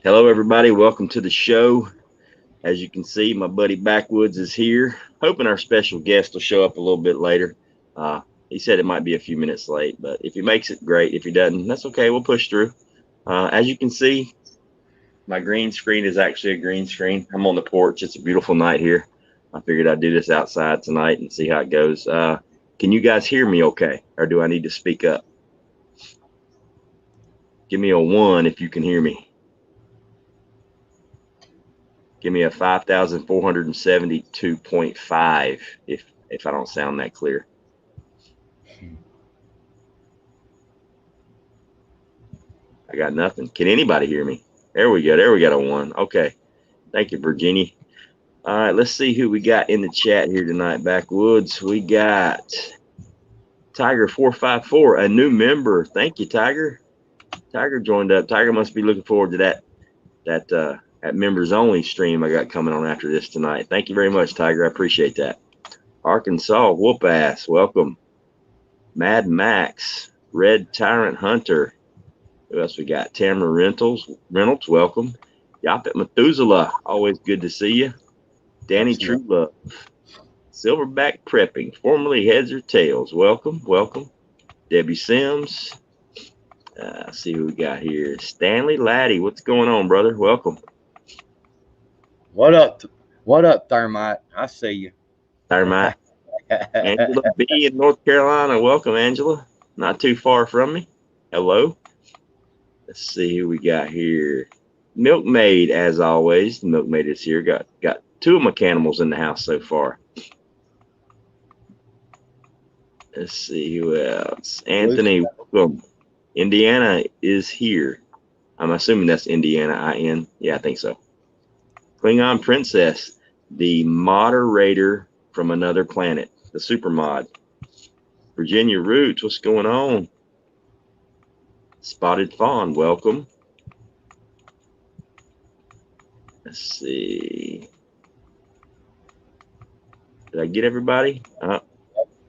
Hello, everybody. Welcome to the show. As you can see, my buddy Backwoods is here. Hoping our special guest will show up a little bit later. He said it might be a few minutes late, but if he makes it, great. If he doesn't, that's okay. We'll push through. As you can see, my green screen is actually a green screen. I'm on the porch. It's a beautiful night here. I figured I'd do this outside tonight and see how it goes. Can you guys hear me okay, or do I need to speak up? Give me a 1 if you can hear me. Give me a 5,472.5 if I don't sound that clear. I got nothing. Can anybody hear me? There we go. There we got a 1. Okay. Thank you, Virginia. All right, let's see who we got in the chat here tonight, Backwoods. We got Tiger454, a new member. Thank you, Tiger. Tiger joined up. Tiger must be looking forward to that members only stream I got coming on after this tonight. Thank you very much, Tiger. I appreciate that. Arkansas, whoop ass, welcome. Mad Max, Red Tyrant Hunter. Who else we got? Tamara Reynolds, welcome. Yapet Methuselah, always good to see you. Danny Truelove, Silverback Prepping, formerly Heads or Tails, welcome. Debbie Sims. See who we got here. Stanley Laddie, what's going on, brother? Welcome. What up, Thermite? I see you. Thermite. Angela B in North Carolina. Welcome, Angela. Not too far from me. Hello. Let's see who we got here. Milkmaid, as always. Milkmaid is here. Got 2 of my canimals in the house so far. Let's see who else. Anthony, welcome. Indiana is here. I'm assuming that's Indiana, IN. Yeah, I think so. Klingon Princess, the moderator from another planet, the super mod. Virginia Roots, what's going on? Spotted Fawn, welcome. Let's see. Did I get everybody?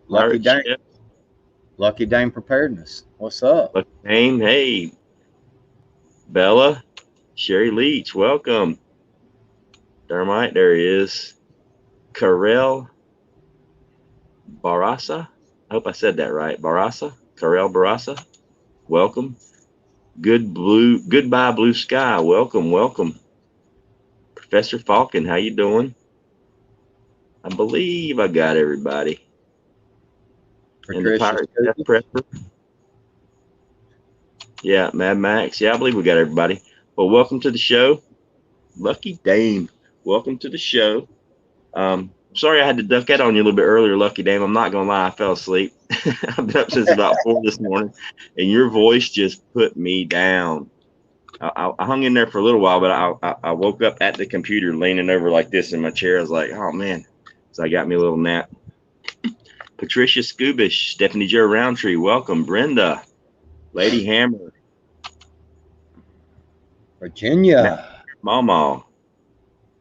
Lucky Dame Preparedness. What's up? Lucky Dame, hey. Bella, Sherry Leach, welcome. Thermite, there he is. Karel Barasa. I hope I said that right. Barasa? Karel Barasa. Welcome. Goodbye Blue Sky. Welcome. Professor Falcon, how you doing? I believe I got everybody. And the Pirate Death Prepper. Yeah, Mad Max. Yeah, I believe we got everybody. Well, welcome to the show. Lucky Dame. Welcome to the show. Sorry I had to duck out on you a little bit earlier, Lucky Dame. I'm not going to lie. I fell asleep. I've been up since about 4 this morning, and your voice just put me down. I hung in there for a little while, but I woke up at the computer leaning over like this in my chair. I was like, oh, man. So I got me a little nap. Patricia Scubish, Stephanie Joe Roundtree, welcome. Brenda, Lady Hammer. Virginia. Mama,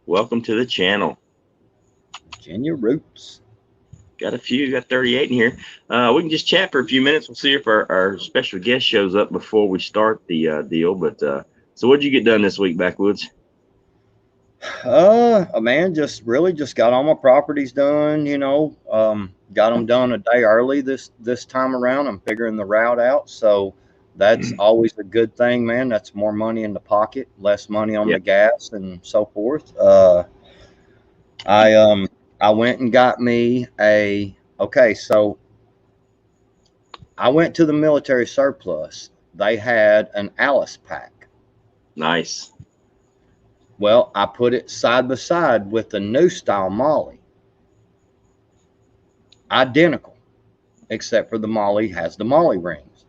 welcome to the channel. Virginia Roots. Got a few, got 38 in here. We can just chat for a few minutes. We'll see if our special guest shows up before we start the deal. But so what did you get done this week, Backwoods? Man, just got all my properties done, got them done a day early this time around. I'm figuring the route out. So that's always a good thing, man. That's more money in the pocket, less money on the gas and so forth. I went and got me so I went to the military surplus. They had an Alice pack. Nice. Well, I put it side by side with the new style Molly. Identical, except for the Molly has the Molly rings.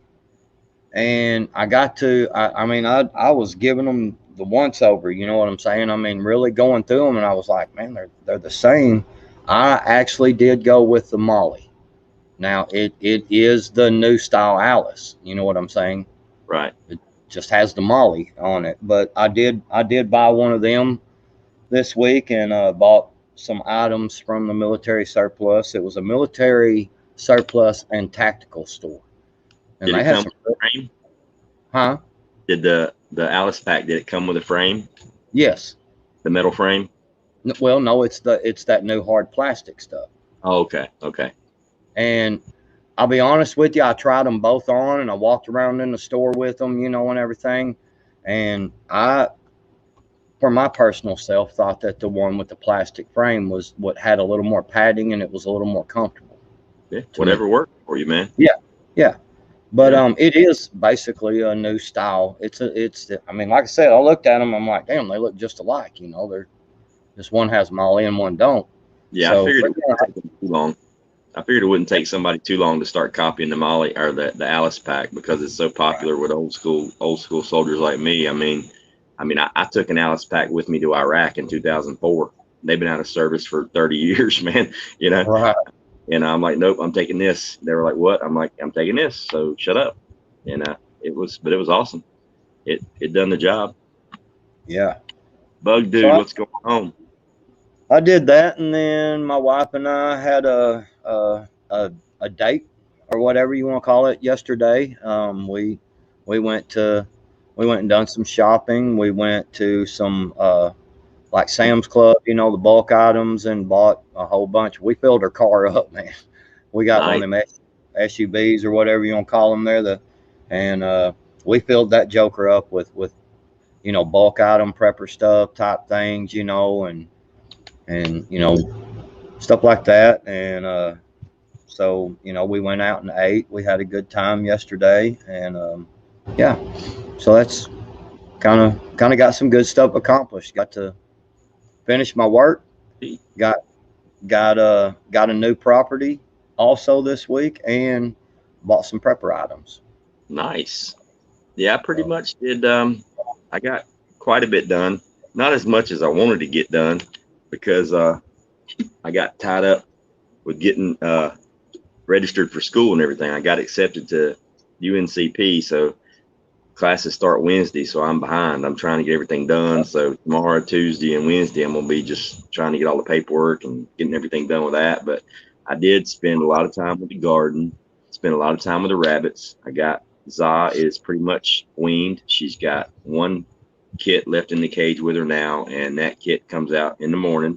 And I got to, I was giving them the once over, you know what I'm saying? I mean, really going through them, and I was like, man, they're the same. I actually did go with the Molly. Now, it is the new style Alice, you know what I'm saying? Right. It just has the Molly on it. But I did buy one of them this week and bought some items from the military surplus. It was a military surplus and tactical store. And Did they it had come some with a frame? Huh? Did the Alice pack, did it come with a frame? Yes. The metal frame? Well, no, it's that new hard plastic stuff. Oh, okay. Okay. And I'll be honest with you, I tried them both on, and I walked around in the store with them, you know, and everything. And I, for my personal self, thought that the one with the plastic frame was what had a little more padding, and it was a little more comfortable. Yeah. Whatever worked for you, man. Yeah, yeah. But Yeah. it is basically a new style. I mean, like I said, I looked at them. I'm like, damn, they look just alike. You know, they're just one has Molly and one don't. Yeah. So I figured it wouldn't take them too long. I figured it wouldn't take somebody too long to start copying the Molly or the Alice pack because it's so popular with old school soldiers like me. I took an Alice pack with me to Iraq in 2004. They've been out of service for 30 years, man. You know, right. and I'm like, nope, I'm taking this. They were like, what? I'm like, I'm taking this. So shut up. And it was awesome. It done the job. Yeah. Bug dude, So what's going on? I did that, and then my wife and I had a date or whatever you want to call it yesterday. We went and done some shopping. We went to some like Sam's Club, you know, the bulk items, and bought a whole bunch. We filled her car up, man. We got Nice. one of them SUVs or whatever you want to call them there. And we filled that joker up with you know, bulk item prepper stuff type things, you know, and you know, stuff like that. And so, you know, we went out and ate. We had a good time yesterday, and yeah, so that's kind of got some good stuff accomplished. Got to finish my work. Got a new property also this week, and bought some prepper items. Nice. Yeah, I pretty much did. I got quite a bit done. Not as much as I wanted to get done because I got tied up with getting registered for school and everything. I got accepted to UNCP, so classes start Wednesday, so I'm behind. I'm trying to get everything done. So tomorrow, Tuesday, and Wednesday, I'm gonna be just trying to get all the paperwork and getting everything done with that. But I did spend a lot of time with the garden, spent a lot of time with the rabbits. I got Za is pretty much weaned. She's got one kit left in the cage with her now, and that kit comes out in the morning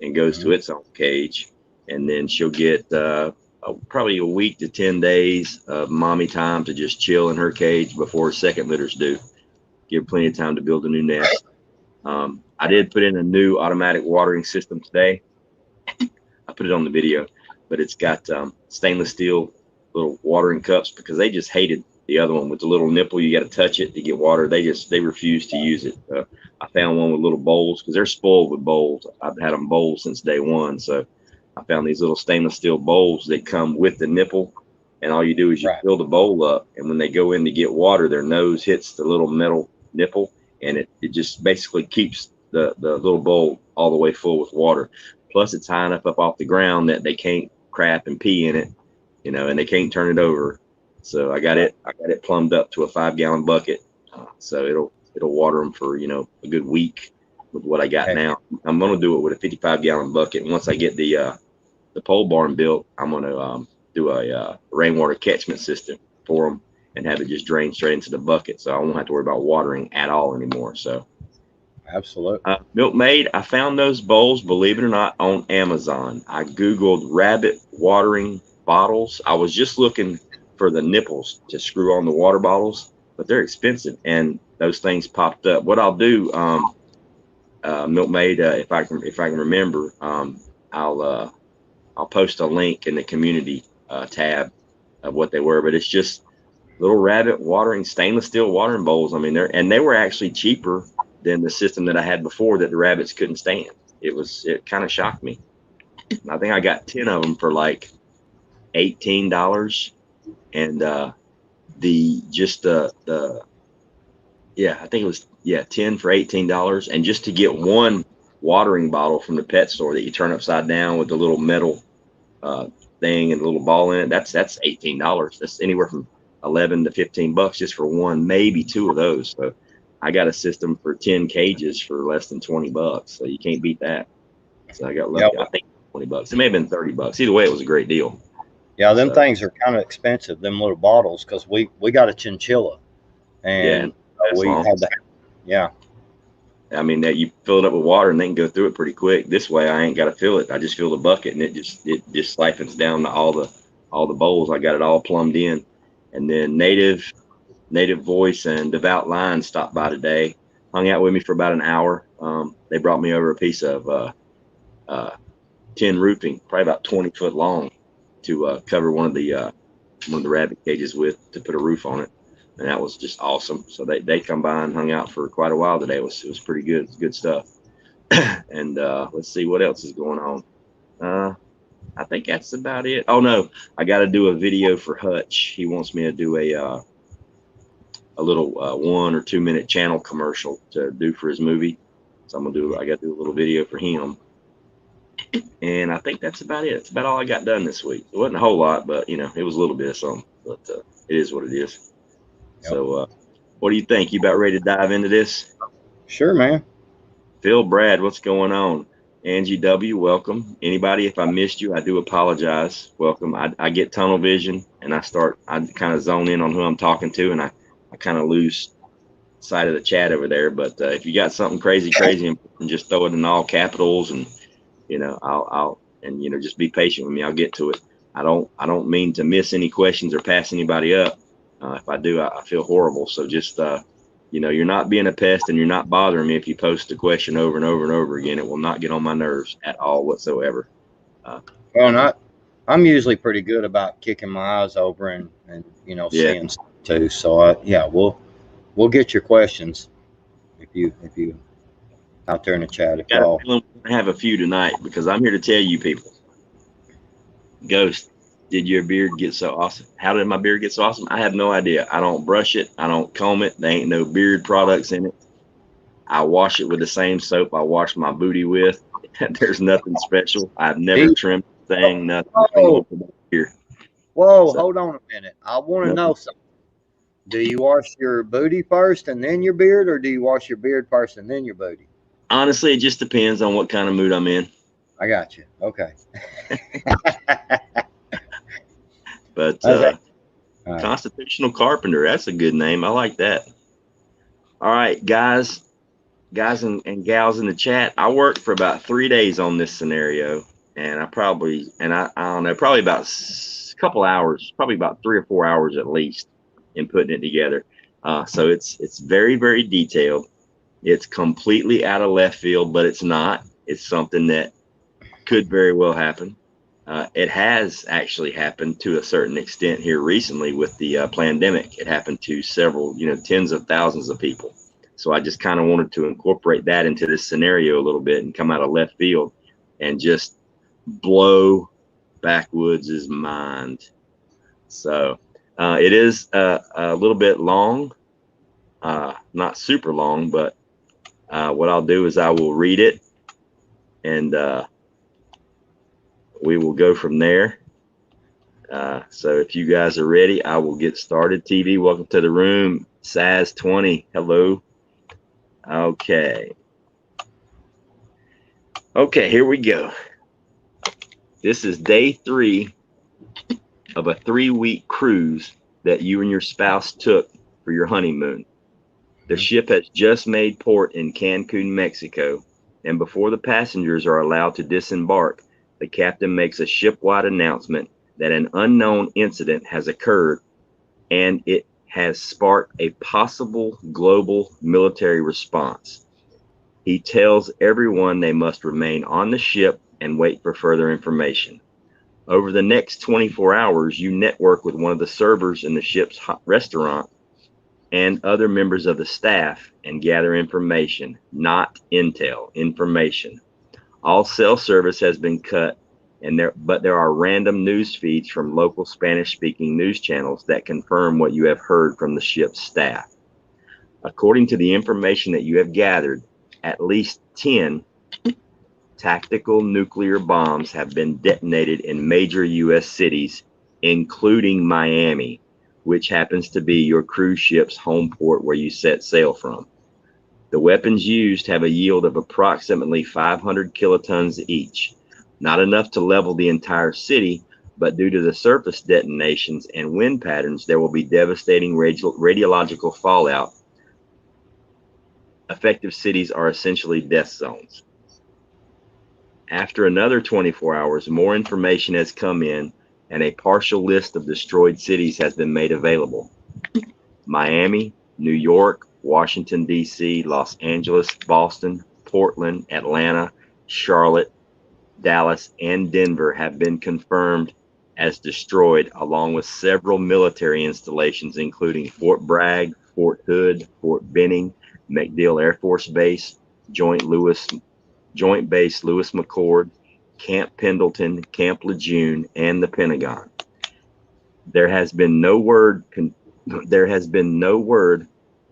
and goes to its own cage, and then she'll get probably a week to 10 days of mommy time to just chill in her cage before second litters do. Give her plenty of time to build a new nest. I did put in a new automatic watering system today. I put it on the video, but it's got stainless steel little watering cups because they just hated the other one with the little nipple. You got to touch it to get water. They refuse to use it. I found one with little bowls because they're spoiled with bowls. I've had them bowls since day one. So I found these little stainless steel bowls that come with the nipple, and all you do is you fill the bowl up, and when they go in to get water, their nose hits the little metal nipple, and it just basically keeps the little bowl all the way full with water. Plus it's high enough up off the ground that they can't crap and pee in it, you know, and they can't turn it over. So I got it plumbed up to a 5-gallon bucket. So it'll water them for, you know, a good week with what I got now. I'm going to do it with a 55-gallon bucket. And once I get the pole barn built, I'm going to do a rainwater catchment system for them and have it just drain straight into the bucket. So I won't have to worry about watering at all anymore. So absolutely. Milkmaid, I found those bowls, believe it or not, on Amazon. I Googled rabbit watering bottles. I was just looking for the nipples to screw on the water bottles, but they're expensive, and those things popped up. What I'll do, Milkmaid, if I can remember, I'll post a link in the community tab of what they were. But it's just little rabbit watering stainless steel watering bowls. I mean, they were actually cheaper than the system that I had before that the rabbits couldn't stand. It kind of shocked me. I think I got 10 of them for like $18. And I think it was 10 for $18. And just to get one watering bottle from the pet store that you turn upside down with the little metal thing and a little ball in it, that's $18. That's anywhere from $11 to $15 just for one, maybe two of those. So I got a system for 10 cages for less than $20. So you can't beat that. So I got lucky. I think $20. It may have been $30. Either way, it was a great deal. Yeah, them things are kind of expensive, them little bottles, because we got a chinchilla, and lasts we long. had that. Yeah. I mean, that you fill it up with water and they can go through it pretty quick. This way, I ain't got to fill it. I just fill the bucket and it just siphons down to all the bowls. I got it all plumbed in. And then Native Voice and Devout Line stopped by today, hung out with me for about an hour. They brought me over a piece of tin roofing, probably about 20 foot long, to cover one of the rabbit cages with, to put a roof on it. And that was just awesome. So they come by and hung out for quite a while today. It was pretty good. It's good stuff. And let's see what else is going on. I think that's about it. Oh no, I got to do a video for Hutch. He wants me to do a little 1 or 2 minute channel commercial to do for his movie. So I got to do a little video for him. And I think that's about it. That's about all I got done this week. It wasn't a whole lot, but it was a little bit of something. But it is what it is. Yep. So, what do you think? You about ready to dive into this? Sure, man. Phil, Brad, what's going on? Angie W, welcome. Anybody, if I missed you, I do apologize. Welcome. I get tunnel vision and I kind of zone in on who I'm talking to, and I kind of lose sight of the chat over there. But if you got something crazy, and just throw it in all capitals, and I'll just be patient with me. I'll get to it. I don't mean to miss any questions or pass anybody up. If I do, I feel horrible. So just you're not being a pest and you're not bothering me if you post a question over and over and over again. It will not get on my nerves at all whatsoever. I'm usually pretty good about kicking my eyes over and seeing stuff too. So we'll get your questions if you out there in the chat. If y'all have a few tonight, because I'm here to tell you people. Ghost, did your beard get so awesome? How did my beard get so awesome? I have no idea. I don't brush it. I don't comb it. There ain't no beard products in it. I wash it with the same soap I wash my booty with. There's nothing special. I've never trimmed the thing, nothing. Whoa, hold on a minute. I want to know something. Do you wash your booty first and then your beard, or do you wash your beard first and then your booty? Honestly, it just depends on what kind of mood I'm in. I got you. Okay. But Constitutional Carpenter, that's a good name. I like that. All right, guys and gals in the chat. I worked for about 3 days on this scenario, and I don't know, probably about a couple hours, probably about 3 or 4 hours at least in putting it together. So it's very, very detailed. It's completely out of left field, but it's not. It's something that could very well happen. It has actually happened to a certain extent here recently with the pandemic. It happened to several, tens of thousands of people. So I just kind of wanted to incorporate that into this scenario a little bit and come out of left field and just blow Backwoods' mind. So it is a little bit long, not super long, but what I'll do is I will read it, and we will go from there. So if you guys are ready, I will get started. TV, welcome to the room. Saz20, hello. Okay, here we go. This is day 3 of a 3-week cruise that you and your spouse took for your honeymoon. The ship has just made port in Cancun, Mexico, and before the passengers are allowed to disembark, the captain makes a ship-wide announcement that an unknown incident has occurred, and it has sparked a possible global military response. He tells everyone they must remain on the ship and wait for further information. Over the next 24 hours, you network with one of the servers in the ship's restaurant and other members of the staff and gather information, not intel, information. All cell service has been cut, but there are random news feeds from local Spanish-speaking news channels that confirm what you have heard from the ship's staff. According to the information that you have gathered, at least 10 tactical nuclear bombs have been detonated in major U.S. cities, including Miami, which happens to be your cruise ship's home port where you set sail from. The weapons used have a yield of approximately 500 kilotons each. Not enough to level the entire city, but due to the surface detonations and wind patterns, there will be devastating radiological fallout affected cities are essentially death zones. After another 24 hours, more information has come in and a partial list of destroyed cities has been made available. Miami, New York, Washington, D.C., Los Angeles, Boston, Portland, Atlanta, Charlotte, Dallas, and Denver have been confirmed as destroyed, along with several military installations, including Fort Bragg, Fort Hood, Fort Benning, MacDill Air Force Base, Joint Base Lewis McChord, Camp Pendleton, Camp Lejeune, and the Pentagon. There has been no word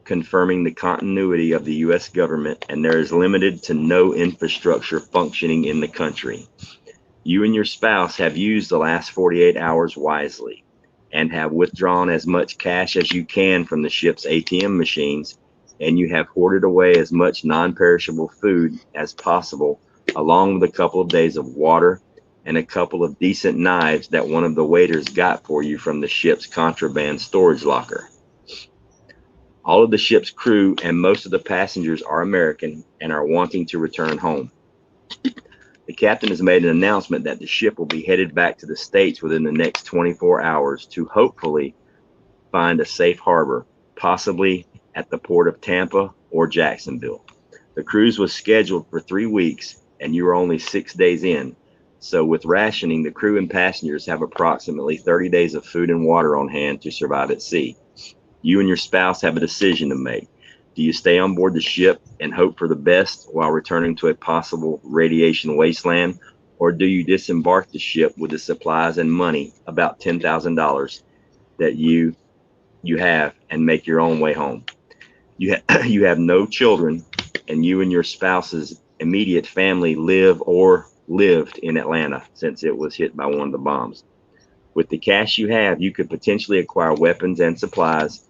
confirming the continuity of the U.S. government, and there is limited to no infrastructure functioning in the country. You and your spouse have used the last 48 hours wisely and have withdrawn as much cash as you can from the ship's ATM machines, and you have hoarded away as much non-perishable food as possible, along with a couple of days of water and a couple of decent knives that one of the waiters got for you from the ship's contraband storage locker. All of the ship's crew and most of the passengers are American and are wanting to return home. The captain has made an announcement that the ship will be headed back to the States within the next 24 hours to hopefully find a safe harbor, possibly at the port of Tampa or Jacksonville. The cruise was scheduled for 3 weeks and you are only 6 days in. So with rationing, the crew and passengers have approximately 30 days of food and water on hand to survive at sea. You and your spouse have a decision to make. Do you stay on board the ship and hope for the best while returning to a possible radiation wasteland, or do you disembark the ship with the supplies and money, about $10,000, that you have, and make your own way home? You have no children, and you and your spouse's immediate family live or lived in Atlanta since it was hit by one of the bombs. With the cash you have, you could potentially acquire weapons and supplies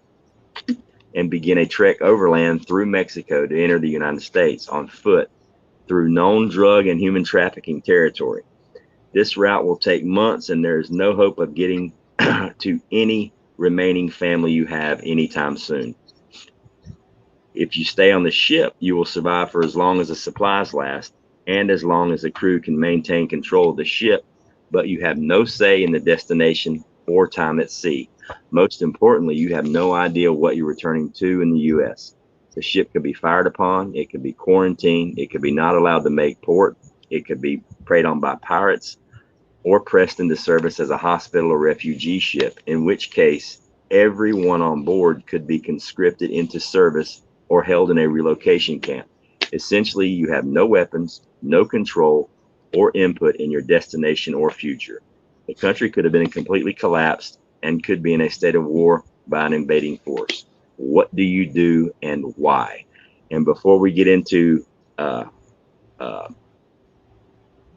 and begin a trek overland through Mexico to enter the United States on foot through known drug and human trafficking territory. This route will take months, and there is no hope of getting to any remaining family you have anytime soon. If you stay on the ship, you will survive for as long as the supplies last and as long as the crew can maintain control of the ship, but you have no say in the destination or time at sea. Most importantly, you have no idea what you're returning to in the U.S. The ship could be fired upon, it could be quarantined, it could be not allowed to make port, it could be preyed on by pirates, or pressed into service as a hospital or refugee ship, in which case everyone on board could be conscripted into service or held in a relocation camp. Essentially, you have no weapons, no control, or input in your destination or future. The country could have been completely collapsed and could be in a state of war by an invading force. What do you do and why? And before we get into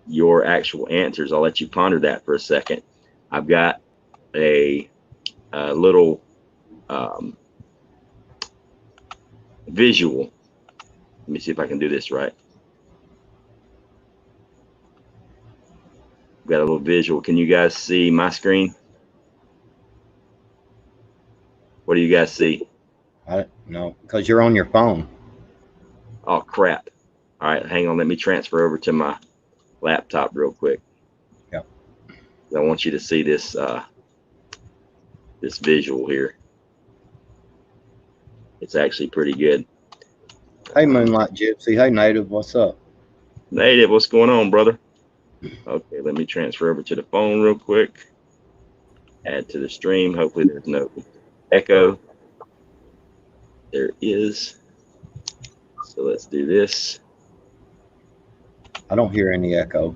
your actual answers, I'll let you ponder that for a second. I've got a little visual. Let me see if I can do this right. I've got a little visual. Can you guys see my screen? What do you guys see? No, because you're on your phone. Oh, crap. All right, hang on. Let me transfer over to my laptop real quick. Yep. I want you to see this this visual here. It's actually pretty good. Hey, Moonlight Gypsy. Hey, Native. What's up? Native, what's going on, brother? Okay, let me transfer over to the phone real quick. Add to the stream. Hopefully there's no echo. There is. So let's do this. I don't hear any echo.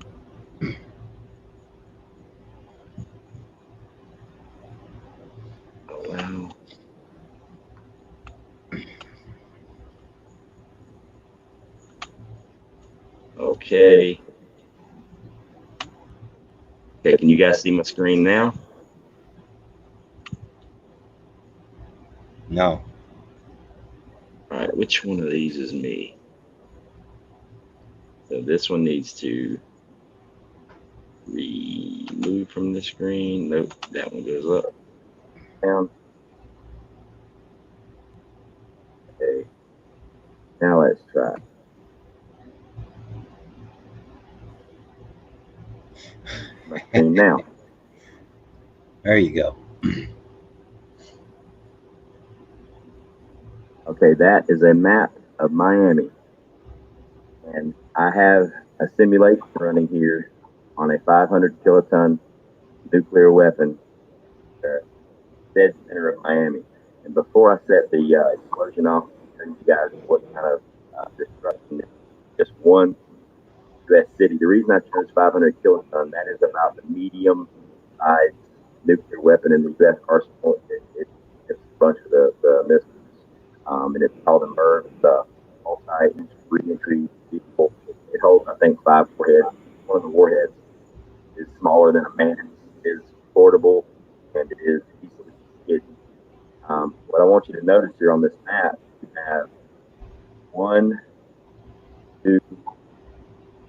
Allow. Okay. Okay, can you guys see my screen now? No. All right, which one of these is me? So this one needs to remove from the screen. Nope, that one goes up. Down. Okay. Now let's try. My screen now. There you go. Okay, that is a map of Miami. And I have a simulation running here on a 500 kiloton nuclear weapon dead center of Miami. And before I set the explosion off, I'll show you guys what kind of destruction just one U.S. city. The reason I chose 500 kiloton, that is about the medium size nuclear weapon in the U.S. arsenal. It's a bunch of the missiles. And it's called a MERV. It's a multi-reentry vehicle. It holds, I think, 5 warheads. One of the warheads is smaller than a man. It is portable, and it is easily hidden. What I want you to notice here on this map, you have 1, 2,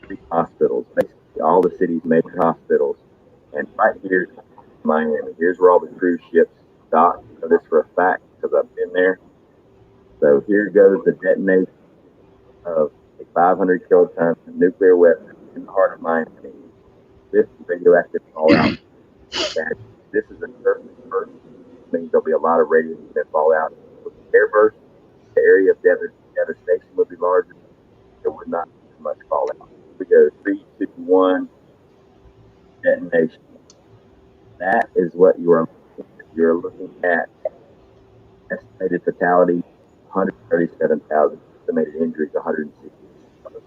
3 hospitals, basically all the city's major hospitals. And right here is Miami. Here's where all the cruise ships dock. I know this for a fact because I've been there. So here goes the detonation of a 500 kiloton nuclear weapon in the heart of Miami. This radioactive fallout. This is a certain burst. It means there'll be a lot of radioactive fallout. With the airburst, the area of devastation would be larger. There would not be as much fallout. We go 3, 2, 1, detonation. That is what you're looking at. Estimated fatality, 137,000. Estimated injuries, 160.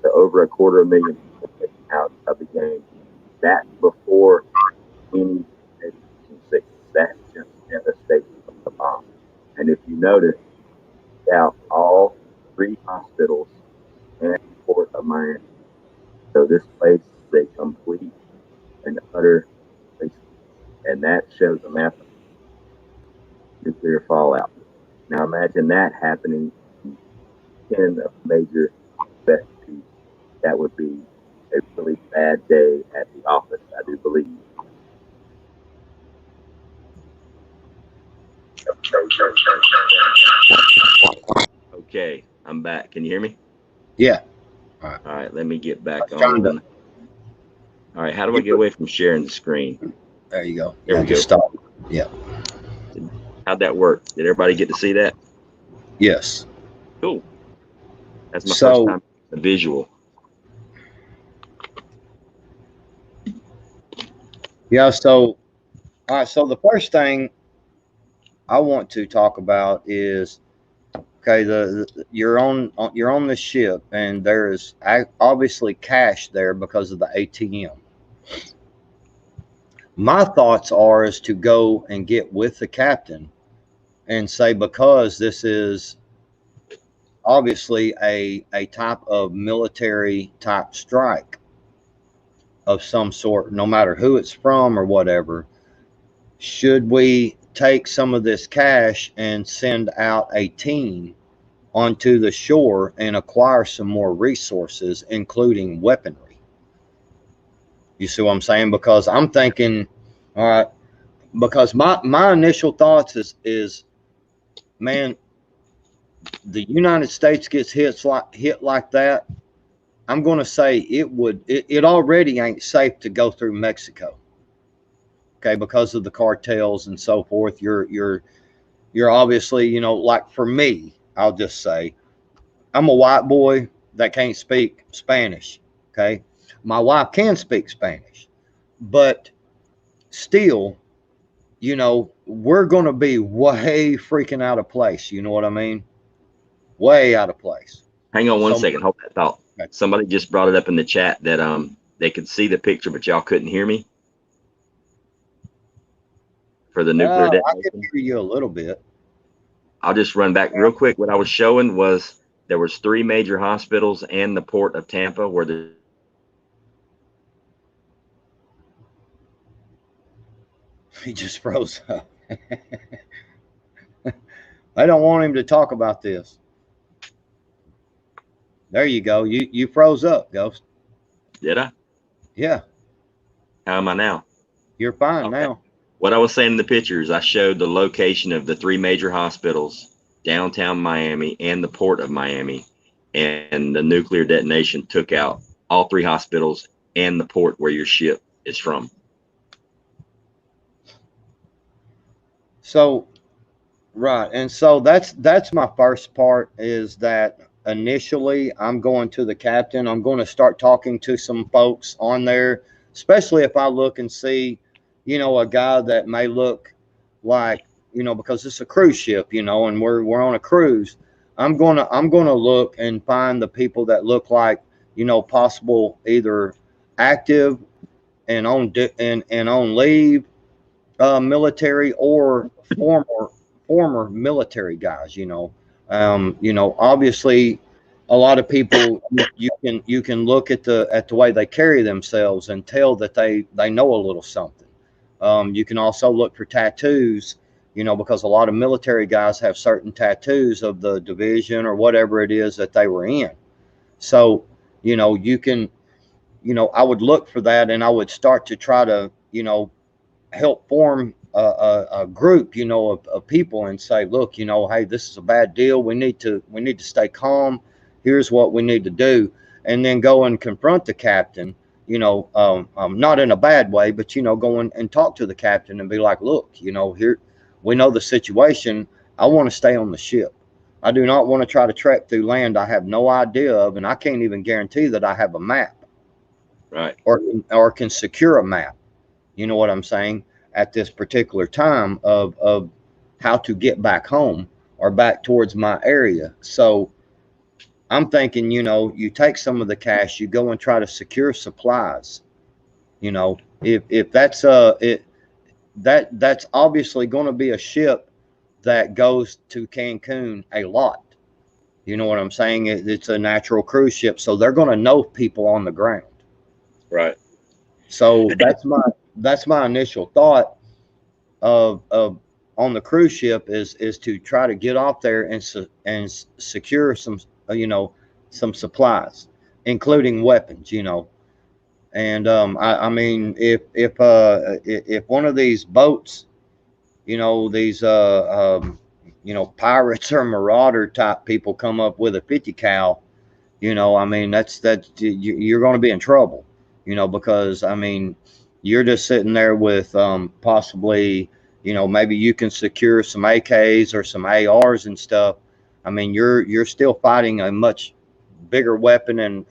So over 250,000 people taken out of the game. That's before any sickness. That's just devastation of the bomb. And if you notice, out all 3 hospitals and the port of Miami. So this place is a complete and utter place. And that shows a map of nuclear fallout. Now imagine that happening in 10 of major cities. That would be a really bad day at the office, I do believe. Okay, I'm back. Can you hear me? Yeah. All right, let me get back on. All right, how do I get away from sharing the screen? There you go. There we go. Stop. Yeah. How'd that work? Did everybody get to see that? Yes. Cool. That's my first time a visual. Yeah, so all right, so the first thing I want to talk about is okay, you're on the ship and there is obviously cash there because of the ATM. My thoughts are is to go and get with the captain and say, because this is obviously a type of military type strike of some sort, no matter who it's from or whatever, should we take some of this cash and send out a team onto the shore and acquire some more resources, including weaponry? You see what I'm saying? Because I'm thinking, all right, because my initial thoughts is man, the United States gets hit like that, I'm going to say it already ain't safe to go through Mexico. Okay, because of the cartels and so forth. You're obviously, you know, like for me, I'll just say I'm a white boy that can't speak Spanish. Okay, my wife can speak Spanish, but still, you know, we're going to be way freaking out of place. You know what I mean? Way out of place. Hang on one second. Hold that thought. Okay. Somebody just brought it up in the chat that they could see the picture, but y'all couldn't hear me for the nuclear detonation. I can hear you a little bit. I'll just run back real quick. What I was showing was there was 3 major hospitals and the port of Tampa where the He just froze up. I don't want him to talk about this. There you go. You froze up, Ghost. Did I? Yeah. How am I now? You're fine now. What I was saying in the pictures, I showed the location of the 3 major hospitals, downtown Miami and the port of Miami. and the nuclear detonation took out all 3 hospitals and the port where your ship is from. So, right. And so that's my first part, is that initially I'm going to the captain. I'm going to start talking to some folks on there, especially if I look and see, a guy that may look like, because it's a cruise ship, and we're on a cruise. I'm gonna look and find the people that look like, possible either active and on leave, military, or former military guys. Obviously, a lot of people, you can look at the way they carry themselves and tell that they know a little something. You can also look for tattoos, because a lot of military guys have certain tattoos of the division or whatever it is that they were in. So, you can, I would look for that, and I would start to try to, help form a group, of people, and say, look, hey, this is a bad deal. We need to stay calm. Here's what we need to do, and then go and confront the captain. Not in a bad way, but go and talk to the captain and be like, look, here, we know the situation. I want to stay on the ship. I do not want to try to trek through land I have no idea of, and I can't even guarantee that I have a map, Right. or can secure a map. You know what I'm saying? At this particular time of how to get back home or back towards my area. So I'm thinking, you take some of the cash, you go and try to secure supplies. If that's that's obviously going to be a ship that goes to Cancun a lot. You know what I'm saying? It's a natural cruise ship, so they're going to know people on the ground. Right. So that's my initial thought of on the cruise ship, is to try to get off there and secure some, some supplies, including weapons. And I mean, if one of these boats, these pirates or marauder type people come up with a 50 cal, I mean, you're going to be in trouble, because I mean, you're just sitting there with possibly, maybe you can secure some AKs or some ARs and stuff. I mean, you're still fighting a much bigger weapon, and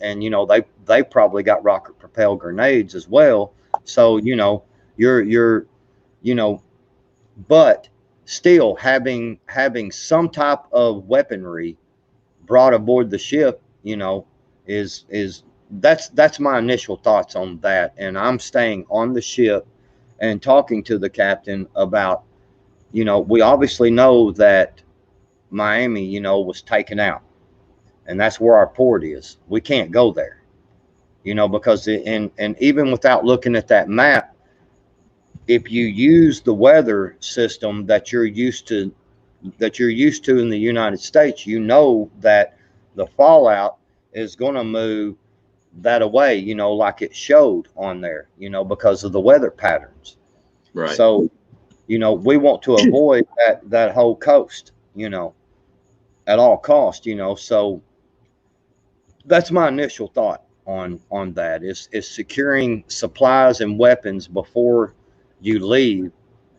they probably got rocket propelled grenades as well. So you're but still having some type of weaponry brought aboard the ship, is that's my initial thoughts on that. And I'm staying on the ship and talking to the captain about, we obviously know that Miami, was taken out, and that's where our port is. We can't go there, because and even without looking at that map, if you use the weather system that you're used to in the United States, that the fallout is going to move that away, like it showed on there, because of the weather patterns. Right. So, we want to avoid that whole coast, at all cost, so that's my initial thought on that, is securing supplies and weapons before you leave.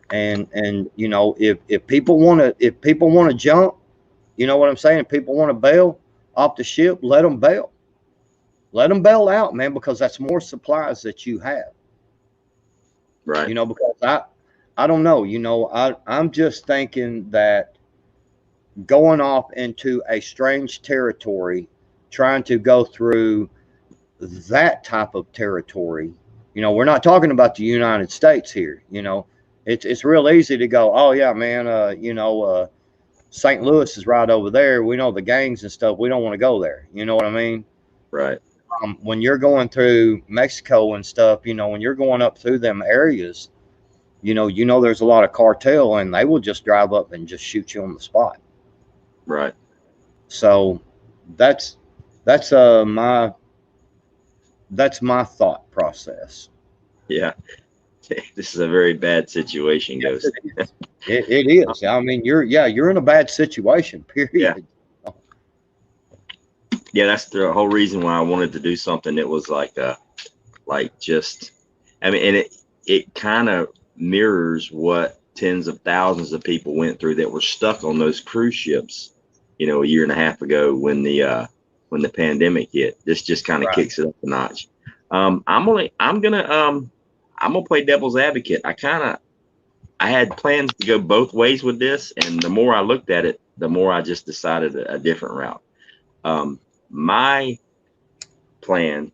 And if people want to jump, you know what I'm saying? If people want to bail off the ship, let them bail. Let them bail out, man, because that's more supplies that you have. Right. Because I don't know, I'm just thinking that going off into a strange territory, trying to go through that type of territory, we're not talking about the United States here. It's real easy to go, oh yeah, man, St. Louis is right over there. We know the gangs and stuff. We don't want to go there. You know what I mean? Right. When you're going through Mexico and stuff, when you're going up through them areas, there's a lot of cartel, and they will just drive up and just shoot you on the spot. Right. So that's my thought process. Yeah. This is a very bad situation, Yes, Ghost. it is. I mean, you're in a bad situation, period. Yeah. Yeah, that's the whole reason why I wanted to do something that was just, I mean, and it kind of mirrors what tens of thousands of people went through that were stuck on those cruise ships, a year and a half ago when the pandemic hit. This just kind of Right. kicks it up a notch. I'm gonna play devil's advocate. I had plans to go both ways with this, and the more I looked at it, the more I just decided a different route. My plan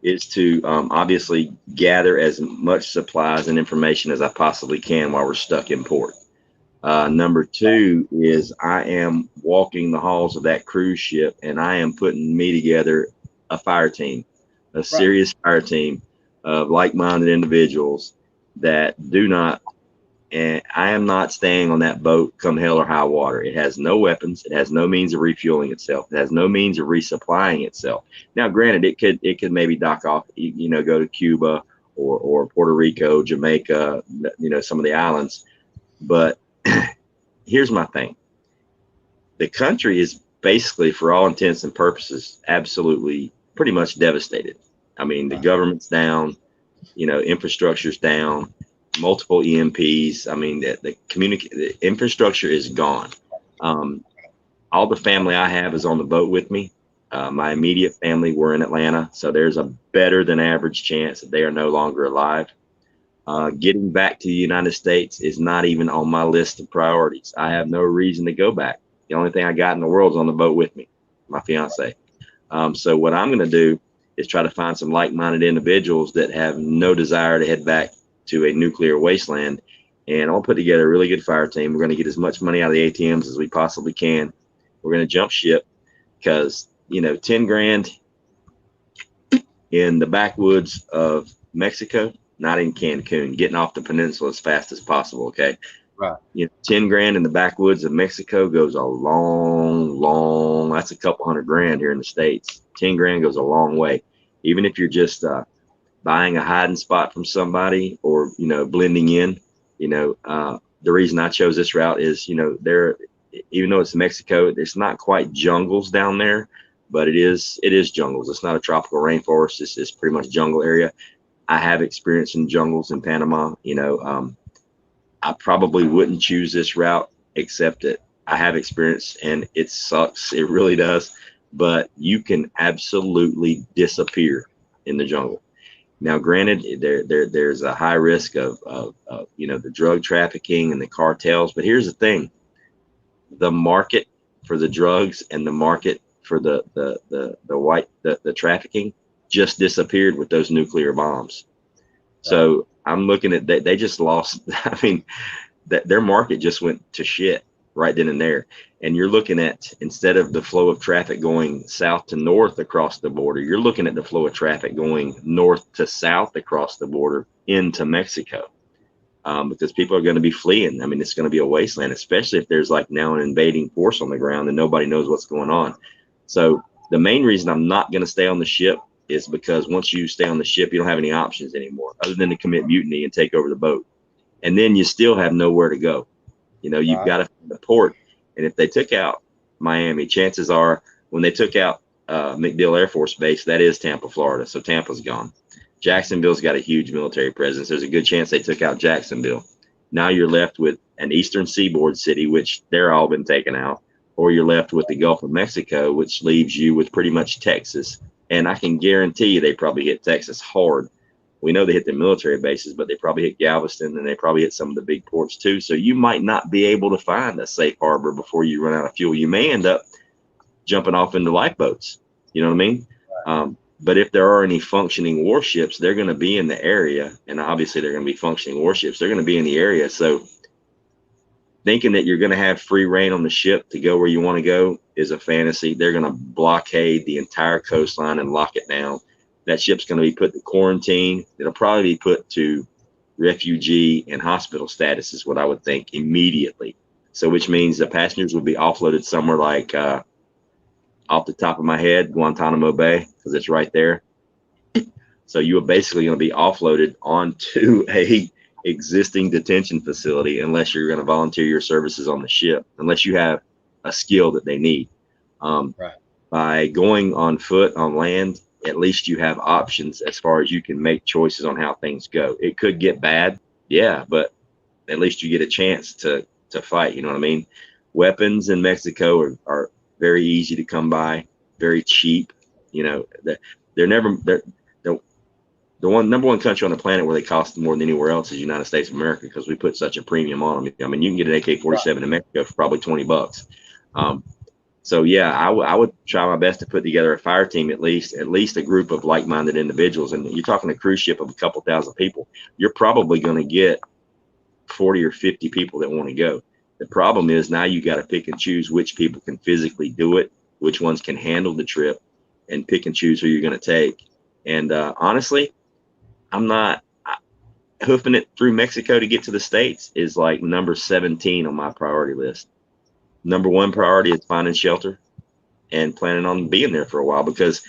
is to obviously gather as much supplies and information as I possibly can while we're stuck in port. Number two is I am walking the halls of that cruise ship, and I am putting me together a fire team, a serious fire team of like-minded individuals that do not. And I am not staying on that boat come hell or high water. It has no weapons. It has no means of refueling itself. It has no means of resupplying itself. Now, granted, it could maybe dock off, go to Cuba or Puerto Rico, Jamaica, some of the islands. But here's my thing. The country is basically, for all intents and purposes, absolutely pretty much devastated. I mean, the government's down, infrastructure's down. Multiple EMPs. I mean, the infrastructure is gone. All the family I have is on the boat with me. My immediate family were in Atlanta, so there's a better than average chance that they are no longer alive. Getting back to the United States is not even on my list of priorities. I have no reason to go back. The only thing I got in the world is on the boat with me, my fiance. So what I'm going to do is try to find some like-minded individuals that have no desire to head back to a nuclear wasteland, and I'll put together a really good fire team. We're going to get as much money out of the ATMs as we possibly can. We're going to jump ship because 10 grand in the backwoods of Mexico, not in Cancun, getting off the peninsula as fast as possible. Okay. Right. 10 grand in the backwoods of Mexico goes a long, that's a couple $100,000 here in the States. 10 grand goes a long way. Even if you're just, buying a hiding spot from somebody or, blending in, the reason I chose this route is, there, even though it's Mexico, it's not quite jungles down there, but it is jungles. It's not a tropical rainforest. It's pretty much jungle area. I have experience in jungles in Panama. I probably wouldn't choose this route, except that I have experience and it sucks. It really does. But you can absolutely disappear in the jungle. Now, granted, there's a high risk of the drug trafficking and the cartels. But here's the thing: the market for the drugs and the market for the trafficking just disappeared with those nuclear bombs. So I'm looking at that. They just lost. I mean, their market just went to shit right then and there. And you're looking at, instead of the flow of traffic going south to north across the border, you're looking at the flow of traffic going north to south across the border into Mexico, because people are going to be fleeing. I mean, it's going to be a wasteland, especially if there's like now an invading force on the ground and nobody knows what's going on. So the main reason I'm not going to stay on the ship is because once you stay on the ship, you don't have any options anymore other than to commit mutiny and take over the boat. And then you still have nowhere to go. You've got to find a port. And if they took out Miami, chances are when they took out MacDill Air Force Base, that is Tampa, Florida. So Tampa's gone. Jacksonville's got a huge military presence. There's a good chance they took out Jacksonville. Now you're left with an eastern seaboard city, which they're all been taken out, or you're left with the Gulf of Mexico, which leaves you with pretty much Texas. And I can guarantee you they probably hit Texas hard. We know they hit the military bases, but they probably hit Galveston and they probably hit some of the big ports too. So you might not be able to find a safe harbor before you run out of fuel. You may end up jumping off into lifeboats. You know what I mean? But if there are any functioning warships, they're going to be in the area. And obviously they're going to be functioning warships. They're going to be in the area. So thinking that you're going to have free reign on the ship to go where you want to go is a fantasy. They're going to blockade the entire coastline and lock it down. That ship's going to be put to quarantine. It'll probably be put to refugee and hospital status is what I would think immediately. So which means the passengers would be offloaded somewhere like off the top of my head, Guantanamo Bay, because it's right there. So you are basically going to be offloaded onto a existing detention facility unless you're going to volunteer your services on the ship, unless you have a skill that they need. Right. by going on foot on land, at least you have options as far as you can make choices on how things go. It could get bad, yeah, but at least you get a chance to fight. You know what I mean? Weapons in Mexico are very easy to come by, very cheap. You know, they're never they're the number one country on the planet where they cost more than anywhere else is the United States of America, because we put such a premium on them. I mean, you can get an AK-47 in Mexico for probably $20. So yeah, I would try my best to put together a fire team, at least a group of like-minded individuals. And you're talking a cruise ship of a couple thousand people. You're probably going to get 40 or 50 people that want to go. The problem is now you got to pick and choose which people can physically do it, which ones can handle the trip, and pick and choose who you're going to take. And honestly, I'm not hoofing it through Mexico to get to the States is like number 17 on my priority list. Number one priority is finding shelter and planning on being there for a while, because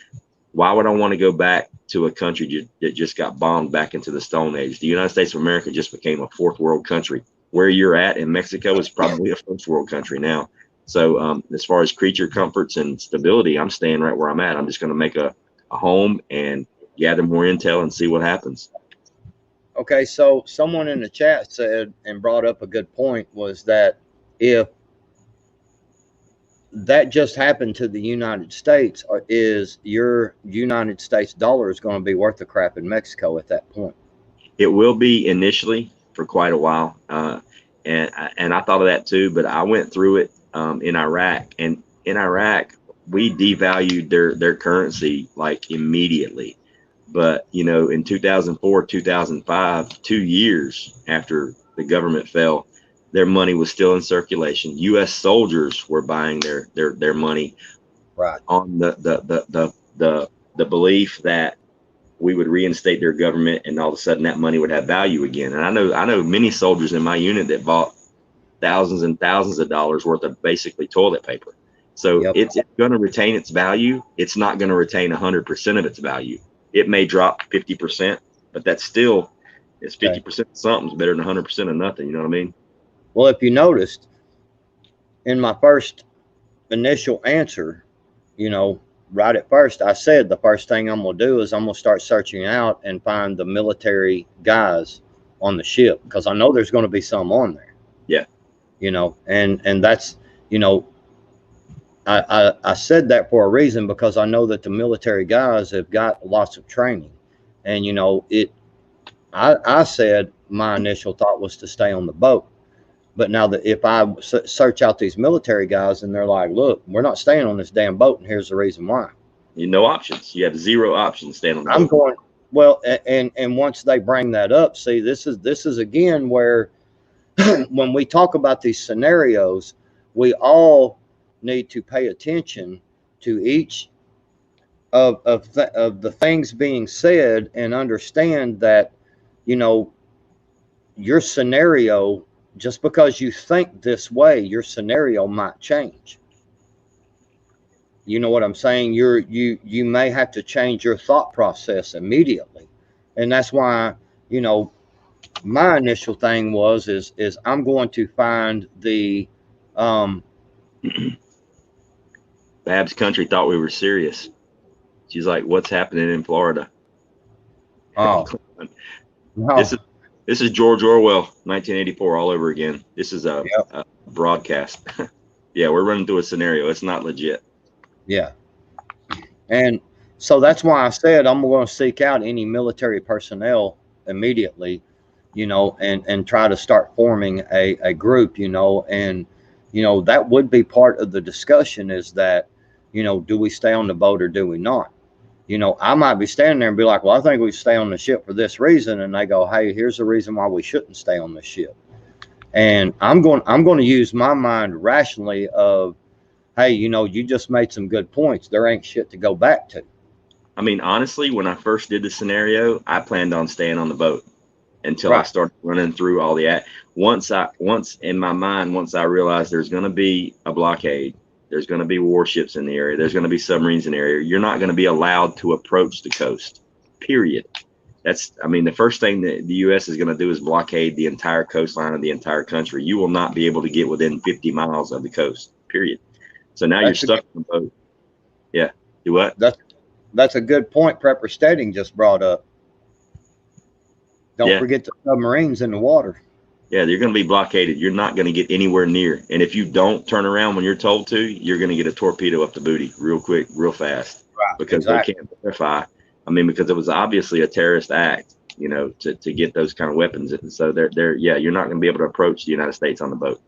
why would I want to go back to a country that just got bombed back into the Stone Age? The United States of America just became a fourth world country. Where you're at in Mexico is probably a first world country now. So as far as creature comforts and stability, I'm staying right where I'm at. I'm just going to make a home and gather more intel and see what happens. Okay, so someone in the chat said and brought up a good point, was that if that just happened to the United States, is your United States dollar is going to be worth the crap in Mexico at that point? It will be initially for quite a while, and I thought of that too. But I went through it in Iraq, and in Iraq we devalued their currency like immediately. But you know, in 2004, 2005, 2 years after the government fell, their money was still in circulation. U.S. soldiers were buying their money, right, on the belief that we would reinstate their government, and all of a sudden that money would have value again. And I know many soldiers in my unit that bought thousands and thousands of dollars worth of basically toilet paper. So it's going to retain its value. It's not going to retain 100% of its value. It may drop 50%, but that's still, it's 50% of something's better than 100% of nothing. You know what I mean? Well, if you noticed in my first initial answer, you know, right at first, I said the first thing I'm going to do is I'm going to start searching out and find the military guys on the ship, because I know there's going to be some on there. Yeah. You know, and that's, you know, I said that for a reason, because I know that the military guys have got lots of training. And, you know, I said my initial thought was to stay on the boat. But now that if I search out these military guys and they're like, look, we're not staying on this damn boat, and here's the reason why. You no options. You have zero options staying on the boat. I'm going, well, and once they bring that up, see, this is again where when we talk about these scenarios, we all need to pay attention to each of the things being said, and understand that, you know, your scenario, just because you think this way, your scenario might change. You know what I'm saying? You may have to change your thought process immediately. And that's why, you know, my initial thing is I'm going to find the Babs Country thought we were serious. She's like, what's happening in Florida? Oh, no. This is George Orwell, 1984, all over again. This is a broadcast. Yeah, we're running through a scenario. It's not legit. Yeah. And so that's why I said I'm going to seek out any military personnel immediately, you know, and try to start forming a group, you know. And, you know, that would be part of the discussion, is that, you know, do we stay on the boat or do we not? You know, I might be standing there and be like, well, I think we stay on the ship for this reason. And they go, hey, here's the reason why we shouldn't stay on the ship. And I'm going to use my mind rationally of, hey, you know, you just made some good points. There ain't shit to go back to. I mean, honestly, when I first did the scenario, I planned on staying on the boat until I started running through all the once in my mind, once I realized there's going to be a blockade, there's going to be warships in the area, there's going to be submarines in the area, you're not going to be allowed to approach the coast, period. I mean, the first thing that the U.S. is going to do is blockade the entire coastline of the entire country. You will not be able to get within 50 miles of the coast, period. So now you're stuck on the boat. Do what? That's a good point. Prepper Stating just brought up. Don't Yeah. forget the submarines in the water. Yeah, you're going to be blockaded. You're not going to get anywhere near. And if you don't turn around when you're told to, you're going to get a torpedo up the booty real quick, real fast, Right. because Exactly. they can't verify. I mean, because it was obviously a terrorist act, you know, to get those kind of weapons. And so yeah, you're not going to be able to approach the United States on the boat.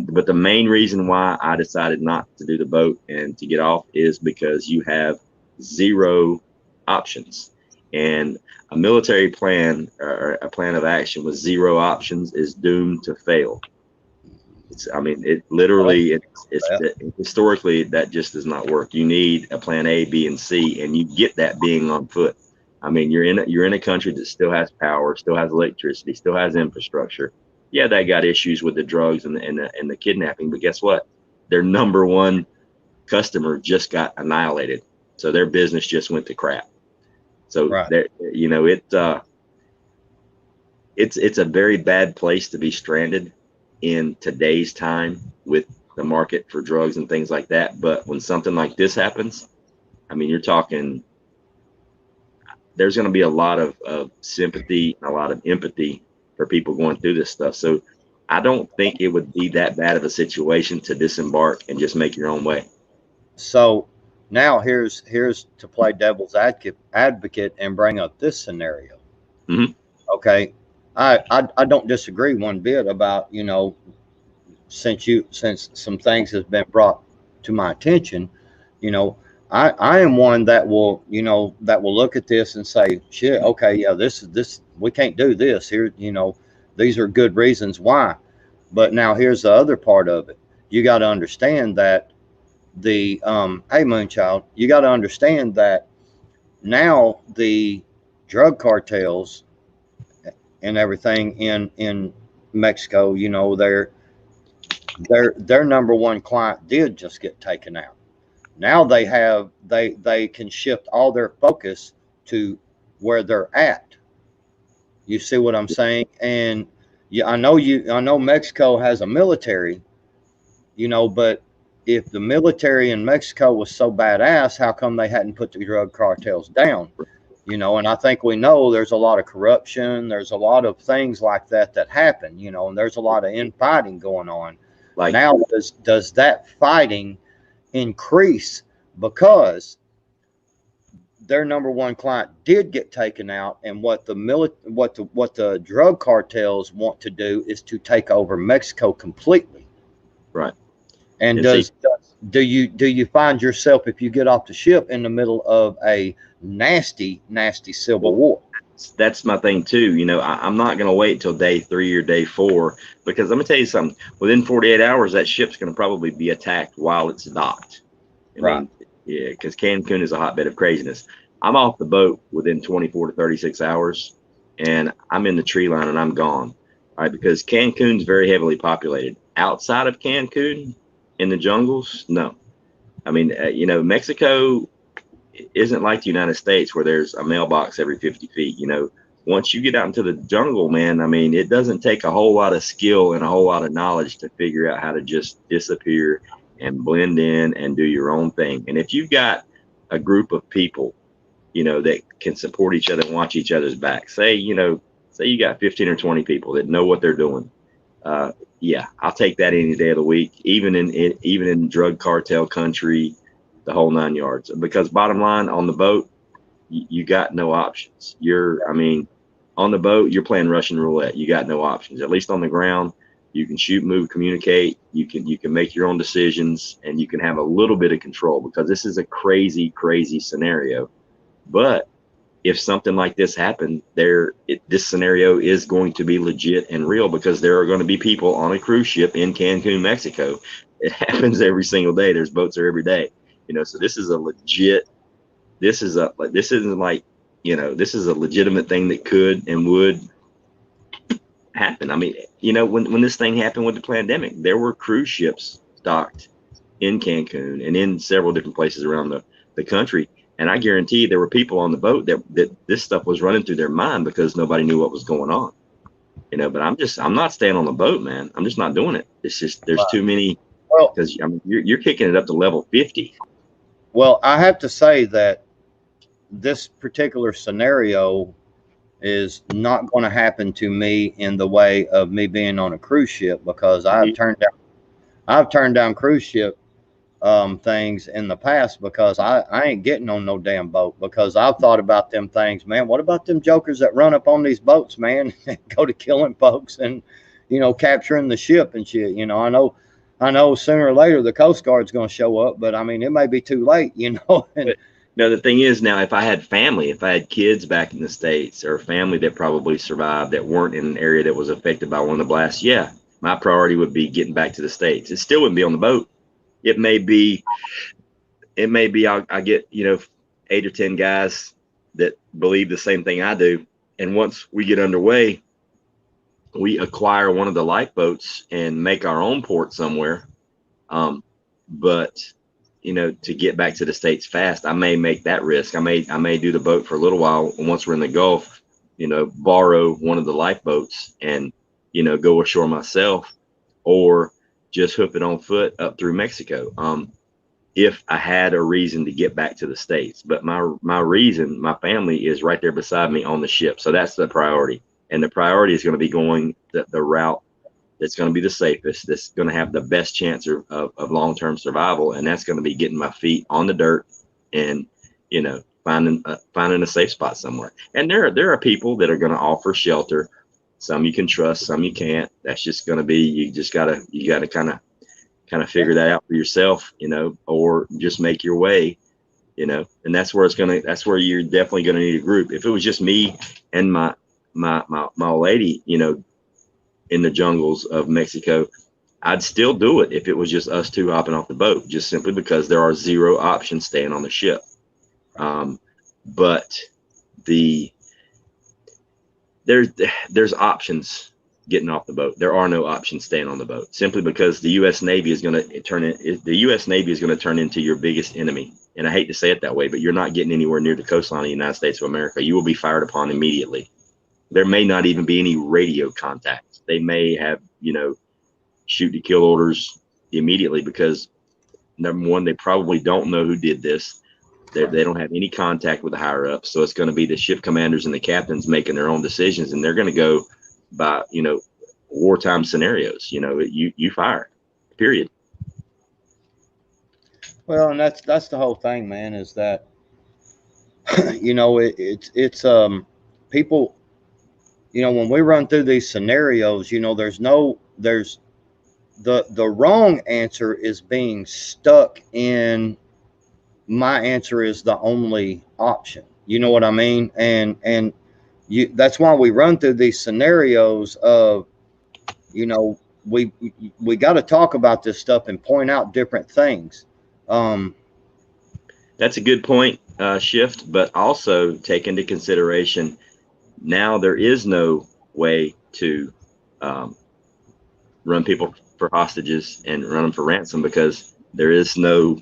But the main reason why I decided not to do the boat and to get off is because you have zero options. And a military plan or a plan of action with zero options is doomed to fail. I mean, it literally, historically, that just does not work. You need a plan A, B, and C, and you get that being on foot. I mean, you're in a country that still has power, still has electricity, still has infrastructure. Yeah, they got issues with the drugs and the kidnapping, but guess what? Their number one customer just got annihilated, so their business just went to crap. So Right. there, you know, it's a very bad place to be stranded in today's time with the market for drugs and things like that. But when something like this happens, I mean, you're talking, there's going to be a lot of sympathy, a lot of empathy for people going through this stuff. So I don't think it would be that bad of a situation to disembark and just make your own way. So now here's to play devil's advocate and bring up this scenario. Mm-hmm. Okay, I don't disagree one bit about, you know, since some things has been brought to my attention, you know, I am one that will, you know, that will look at this and say, shit, okay, yeah, this we can't do this here, you know, these are good reasons why. But now here's the other part of it. You got to understand that the hey Moonchild, you got to understand that now the drug cartels and everything in Mexico, you know, their number one client did just get taken out. Now they can shift all their focus to where they're at. You see what I'm saying? And yeah, I know Mexico has a military, you know, but if the military in Mexico was so badass, how come they hadn't put the drug cartels down? You know, and I think we know there's a lot of corruption, there's a lot of things like that happen, you know, and there's a lot of infighting going on. Like now, does that fighting increase because their number one client did get taken out, and what the drug cartels want to do is to take over Mexico completely? right. And do you find yourself, if you get off the ship, in the middle of a nasty civil war? That's my thing too. You know, I'm not going to wait till day 3 or day 4, because let me tell you something. Within 48 hours, that ship's going to probably be attacked while it's docked. I mean, yeah, because Cancun is a hotbed of craziness. I'm off the boat within 24 to 36 hours, and I'm in the tree line and I'm gone. All right, because Cancun's very heavily populated. Outside of Cancun, in the jungles, no. I mean, you know, Mexico isn't like the United States where there's a mailbox every 50 feet. You know, once you get out into the jungle, man, I mean, it doesn't take a whole lot of skill and a whole lot of knowledge to figure out how to just disappear and blend in and do your own thing. And if you've got a group of people, you know, that can support each other and watch each other's back, say you got 15 or 20 people that know what they're doing. Yeah, I'll take that any day of the week, even in drug cartel country, the whole 9 yards. Because bottom line, on the boat, you got no options. On the boat, you're playing Russian roulette. You got no options. At least on the ground, you can shoot, move, communicate. You can make your own decisions, and you can have a little bit of control, because this is a crazy scenario. But if something like this happened, this scenario is going to be legit and real, because there are going to be people on a cruise ship in Cancun, Mexico. It happens every single day. There's boats there every day. You know, so this is a legitimate thing that could and would happen. I mean, you know, when this thing happened with the pandemic, there were cruise ships docked in Cancun and in several different places around the country. And I guarantee there were people on the boat that this stuff was running through their mind, because nobody knew what was going on. You know, but I'm not staying on the boat, man. I'm just not doing it. It's just, there's too many, because I mean, you're kicking it up to level 50. Well, I have to say that this particular scenario is not going to happen to me in the way of me being on a cruise ship, because I've turned down cruise ship things in the past, because I ain't getting on no damn boat, because I've thought about them things, man. What about them jokers that run up on these boats, man, and go to killing folks and, capturing the ship and shit. I know sooner or later the Coast Guard's going to show up, but I mean, it may be too late, and But no, the thing is now, if I had family, if I had kids back in the States, or family that probably survived that weren't in an area that was affected by one of the blasts, yeah, my priority would be getting back to the States. It still wouldn't be on the boat. It may be, I get, 8 or 10 guys that believe the same thing I do. And once we get underway, we acquire one of the lifeboats and make our own port somewhere. But to get back to the States fast, I may make that risk. I may do the boat for a little while. And once we're in the Gulf, borrow one of the lifeboats and, go ashore myself, or just hoof it on foot up through Mexico. If I had a reason to get back to the States, but my reason, my family is right there beside me on the ship. So that's the priority. And the priority is going to be going the route that's going to be the safest, that's going to have the best chance of long-term survival. And that's going to be getting my feet on the dirt and, finding a safe spot somewhere. And there are people that are going to offer shelter. Some you can trust, some you can't. That's just going to be, you gotta kind of figure that out for yourself, or just make your way, and that's where you're definitely going to need a group. If it was just me and my old lady, in the jungles of Mexico, I'd still do it if it was just us two hopping off the boat, just simply because there are zero options staying on the ship. But there's options getting off the boat. There are no options staying on the boat, simply because the U.S. Navy is going to turn into your biggest enemy. And I hate to say it that way, but you're not getting anywhere near the coastline of the United States of America. You will be fired upon immediately. There may not even be any radio contact. They may have, shoot to kill orders immediately, because number one, they probably don't know who did this. They don't have any contact with the higher ups. So it's going to be the ship commanders and the captains making their own decisions. And they're going to go by, wartime scenarios. You fire, period. well, and that's the whole thing, man, is that it's people, when we run through these scenarios, there's the wrong answer is being stuck in, my answer is the only option. You know what I mean? And that's why we run through these scenarios of, we got to talk about this stuff and point out different things. That's a good point, Shift, but also take into consideration, now there is no way to run people for hostages and run them for ransom, because there is no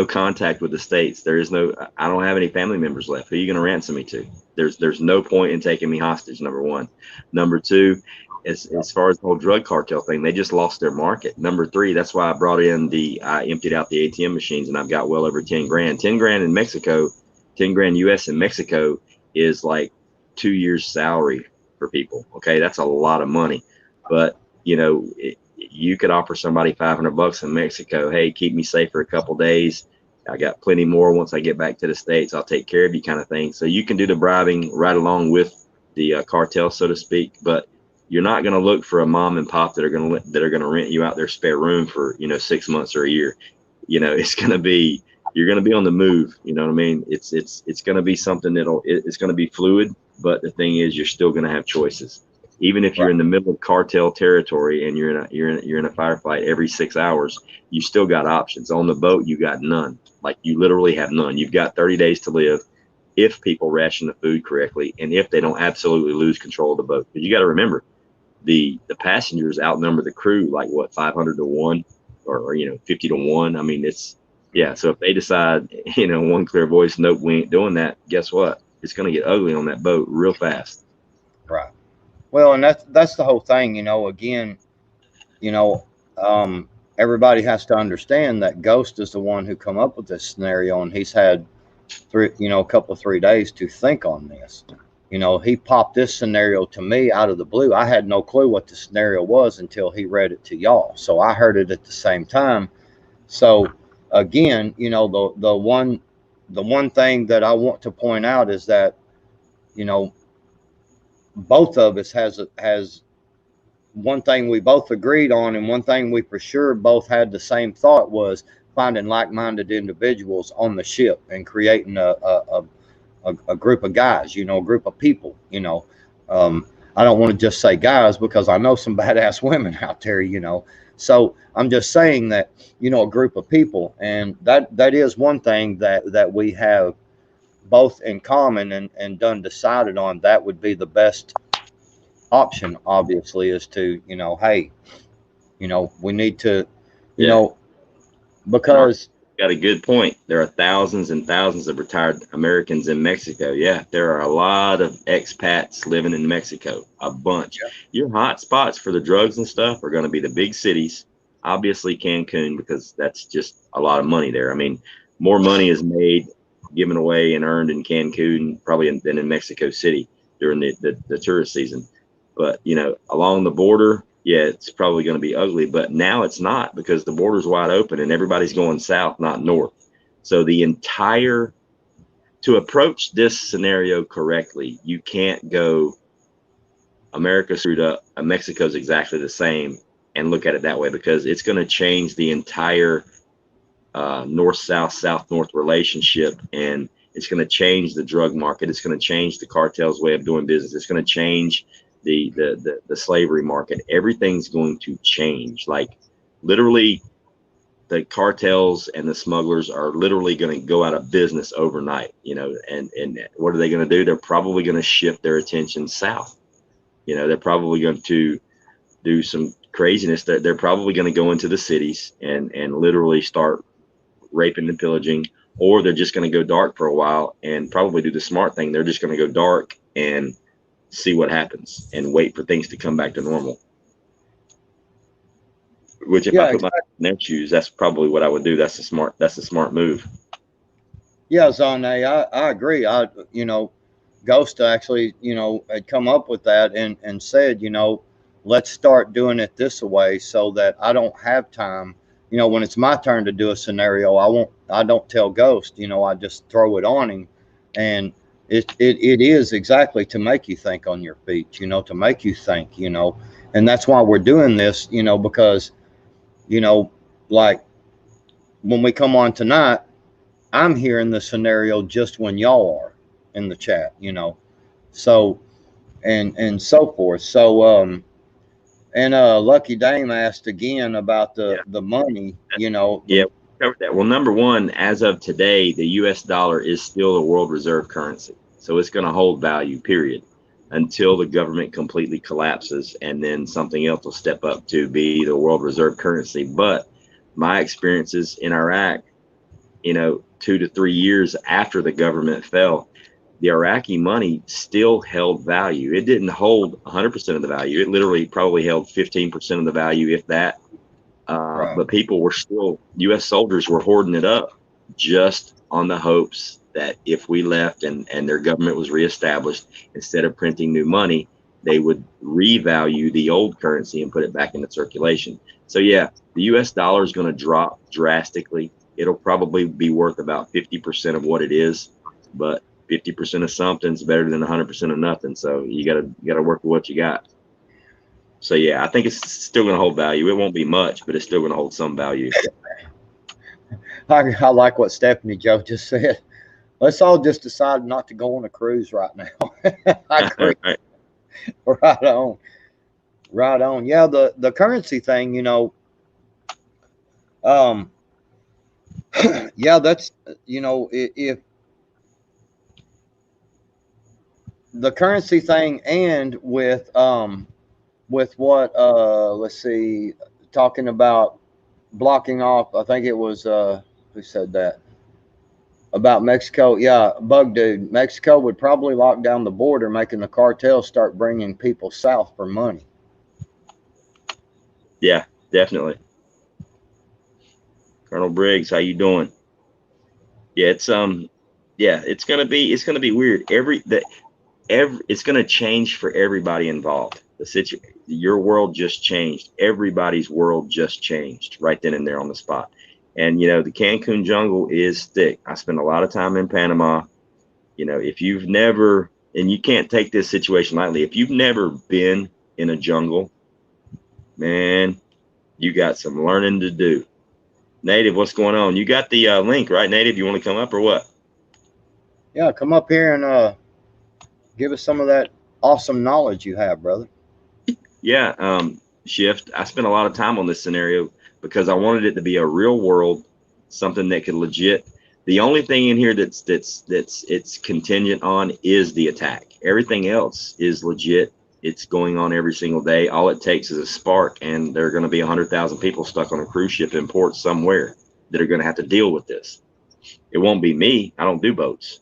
contact with the States. I don't have any family members left. Who are you going to ransom me to? There's no point in taking me hostage, number one. Number two, as far as the whole drug cartel thing, they just lost their market. Number three, that's why I emptied out the ATM machines, and I've got well over 10 grand. 10 grand in Mexico, 10 grand US in Mexico is like 2 years salary for people. Okay. That's a lot of money, but you could offer somebody $500 in Mexico. Hey, keep me safe for a couple days. I got plenty more once I get back to the States. I'll take care of you, kind of thing. So you can do the bribing right along with the cartel, so to speak. But you're not going to look for a mom and pop that are going to rent you out their spare room for 6 months or a year. It's going to be, you're going to be on the move. You know what I mean? It's going to be something it's going to be fluid. But the thing is, you're still going to have choices. Even if you're in the middle of cartel territory and you're in a firefight every 6 hours, you still got options. On the boat, you got none. Like, you literally have none. You've got 30 days to live if people ration the food correctly, and if they don't absolutely lose control of the boat. Because you got to remember, the passengers outnumber the crew like, what, 500 to 1 or 50 to 1. I mean, so if they decide, one clear voice, nope, we ain't doing that, guess what? It's going to get ugly on that boat real fast. Right. Well, and that's the whole thing, again, everybody has to understand that Ghost is the one who come up with this scenario, and he's had a couple of 3 days to think on this. He popped this scenario to me out of the blue. I had no clue what the scenario was until he read it to y'all. So I heard it at the same time. So again, the one thing that I want to point out is that, both of us has one thing we both agreed on, and one thing we for sure both had the same thought was finding like-minded individuals on the ship and creating a group of guys, a group of people. I don't want to just say guys because I know some badass women out there, So I'm just saying that, a group of people, and that is one thing that we have both in common and done decided on. That would be the best option, obviously, is to, hey, we need to, because got a good point. There are thousands and thousands of retired Americans in Mexico. Yeah, there are a lot of expats living in Mexico, a bunch. Yeah. Your hot spots for the drugs and stuff are going to be the big cities, obviously Cancun, because that's just a lot of money there. I mean, more money is made, given away, and earned in Cancun probably than in Mexico City during the tourist season. But, along the border, yeah, it's probably going to be ugly, but now it's not, because the border's wide open and everybody's going south, not north. So to approach this scenario correctly, you can't go America screwed up, Mexico's exactly the same, and look at it that way, because it's going to change the entire north-south, south-north relationship, and it's going to change the drug market. It's going to change the cartel's way of doing business. It's going to change the slavery market. Everything's going to change. Like, literally, the cartels and the smugglers are literally going to go out of business overnight, and what are they going to do? They're probably going to shift their attention south. They're probably going to do some craziness. They're probably going to go into the cities and literally start raping and pillaging, or they're just going to go dark for a while and probably do the smart thing. They're just going to go dark and see what happens and wait for things to come back to normal. Which, if I put my in their shoes, that's probably what I would do. That's a smart move. Yeah, Zane, I agree. Ghost actually, had come up with that and said, let's start doing it this way so that I don't have time. When it's my turn to do a scenario, I don't tell Ghost, I just throw it on him, and it is exactly to make you think on your feet, to make you think, and that's why we're doing this, because, like when we come on tonight, I'm hearing the scenario just when y'all are in the chat, so, and so forth. So, and Lucky Dame asked again about the money, Yeah, covered that. Well, number one, as of today, the U.S. dollar is still the world reserve currency. So it's going to hold value, period, until the government completely collapses, and then something else will step up to be the world reserve currency. But my experiences in Iraq, 2 to 3 years after the government fell, the Iraqi money still held value. It didn't hold 100% of the value. It literally probably held 15% of the value, if that. Right. But people were still, U.S. soldiers were hoarding it up just on the hopes that if we left and their government was reestablished, instead of printing new money, they would revalue the old currency and put it back into circulation. So, yeah, the U.S. dollar is going to drop drastically. It'll probably be worth about 50% of what it is, but 50% of something's better than 100% of nothing. So you gotta work with what you got. So yeah, I think it's still gonna hold value. It won't be much, but it's still gonna hold some value. I like what Stephanie Joe just said. Let's all just decide not to go on a cruise right now. I agree. Right on. Right on. Yeah, the currency thing, yeah, that's, if the currency thing, and with what let's see, talking about blocking off, I think it was who said that about Mexico. Yeah, Bug Dude, Mexico would probably lock down the border, making the cartels start bringing people south for money. Yeah, definitely. Colonel Briggs, how you doing? Yeah, it's gonna be weird. It's gonna change for everybody involved. Your world just changed. Everybody's world just changed right then and there on the spot. And the Cancun jungle is thick. I spent a lot of time in Panama. If you've never, and you can't take this situation lightly, if you've never been in a jungle, man, you got some learning to do. Native, what's going on? You got the link, right, Native? You want to come up or what? Yeah, come up here and give us some of that awesome knowledge you have, brother. Yeah, Shift. I spent a lot of time on this scenario because I wanted it to be a real world, something that could legit. The only thing in here that's it's contingent on is the attack. Everything else is legit. It's going on every single day. All it takes is a spark, and there are going to be 100,000 people stuck on a cruise ship in port somewhere that are going to have to deal with this. It won't be me. I don't do boats.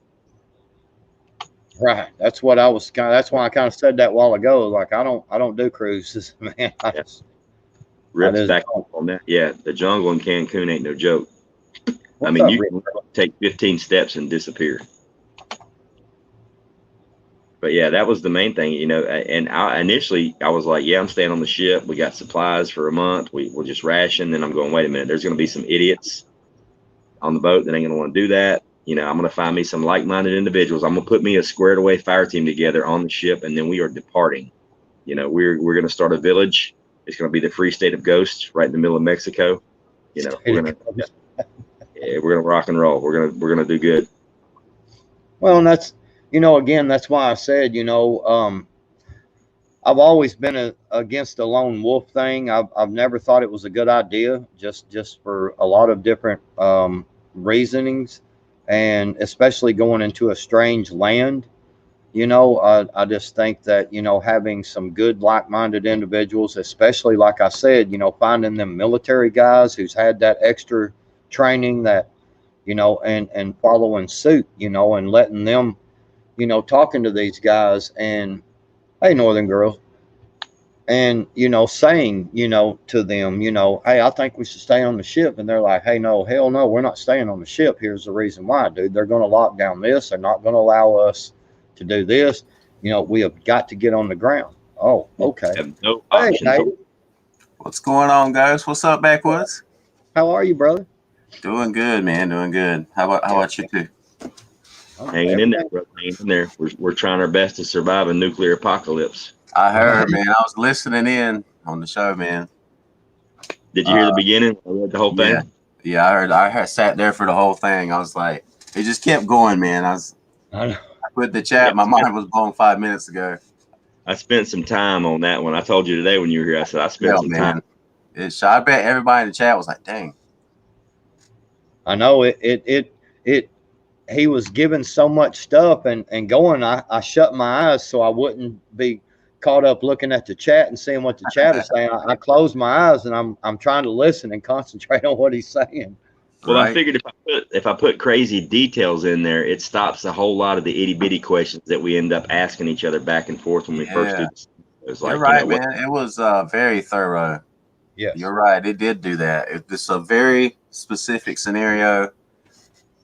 Right. That's what I was kind of. That's why I kind of said that a while ago. Like I don't do cruises, man. Rips back on that. Yeah, the jungle in Cancun ain't no joke. I mean, you can take 15 steps and disappear. But yeah, that was the main thing, and initially I was like, yeah, I'm staying on the ship. We got supplies for a month. We'll just ration. Then I'm going, wait a minute, there's going to be some idiots on the boat that ain't going to want to do that. I'm going to find me some like-minded individuals. I'm going to put me a squared away fire team together on the ship, and then we are departing. We're going to start a village. It's going to be the free state of Ghosts right in the middle of Mexico. We're going to rock and roll. We're going to do good. Well, and that's, again, that's why I said, I've always been against the lone wolf thing. I've never thought it was a good idea, just for a lot of different reasonings, and especially going into a strange land. I just think that, having some good like-minded individuals, especially like I said, finding them military guys who's had that extra training that, and following suit, and letting them, talking to these guys and, hey, Northern girls, and, saying, to them, hey, I think we should stay on the ship. And they're like, hey, no, hell no, we're not staying on the ship. Here's the reason why, dude. They're going to lock down this. They're not going to allow us to do this. We have got to get on the ground. Oh, okay. No options. Hey, what's going on, guys? What's up, Backwoods? how are you, brother? Doing good, man. Doing good. How about you too? Hanging in there, brother. Hanging in there. We're trying our best to survive a nuclear apocalypse. I heard, man. I was listening in on the show, man. Did you hear the beginning? I read the whole thing. Yeah, I heard sat there for the whole thing. I was like, it just kept going, man. I put the chat. My mind was blown 5 minutes ago. I spent some time on that one. I told you today when you were here. I said I spent some time. I bet everybody in the chat was like, dang. I know he was giving so much stuff and going. I shut my eyes so I wouldn't be caught up looking at the chat and seeing what the chat is saying. I closed my eyes and I'm trying to listen and concentrate on what he's saying. Well, right. I figured if I put crazy details in there, it stops a whole lot of the itty bitty questions that we end up asking each other back and forth when we first do this. It was like, you're right, man. It was very thorough. Yeah, you're right. It did do that. It's a very specific scenario,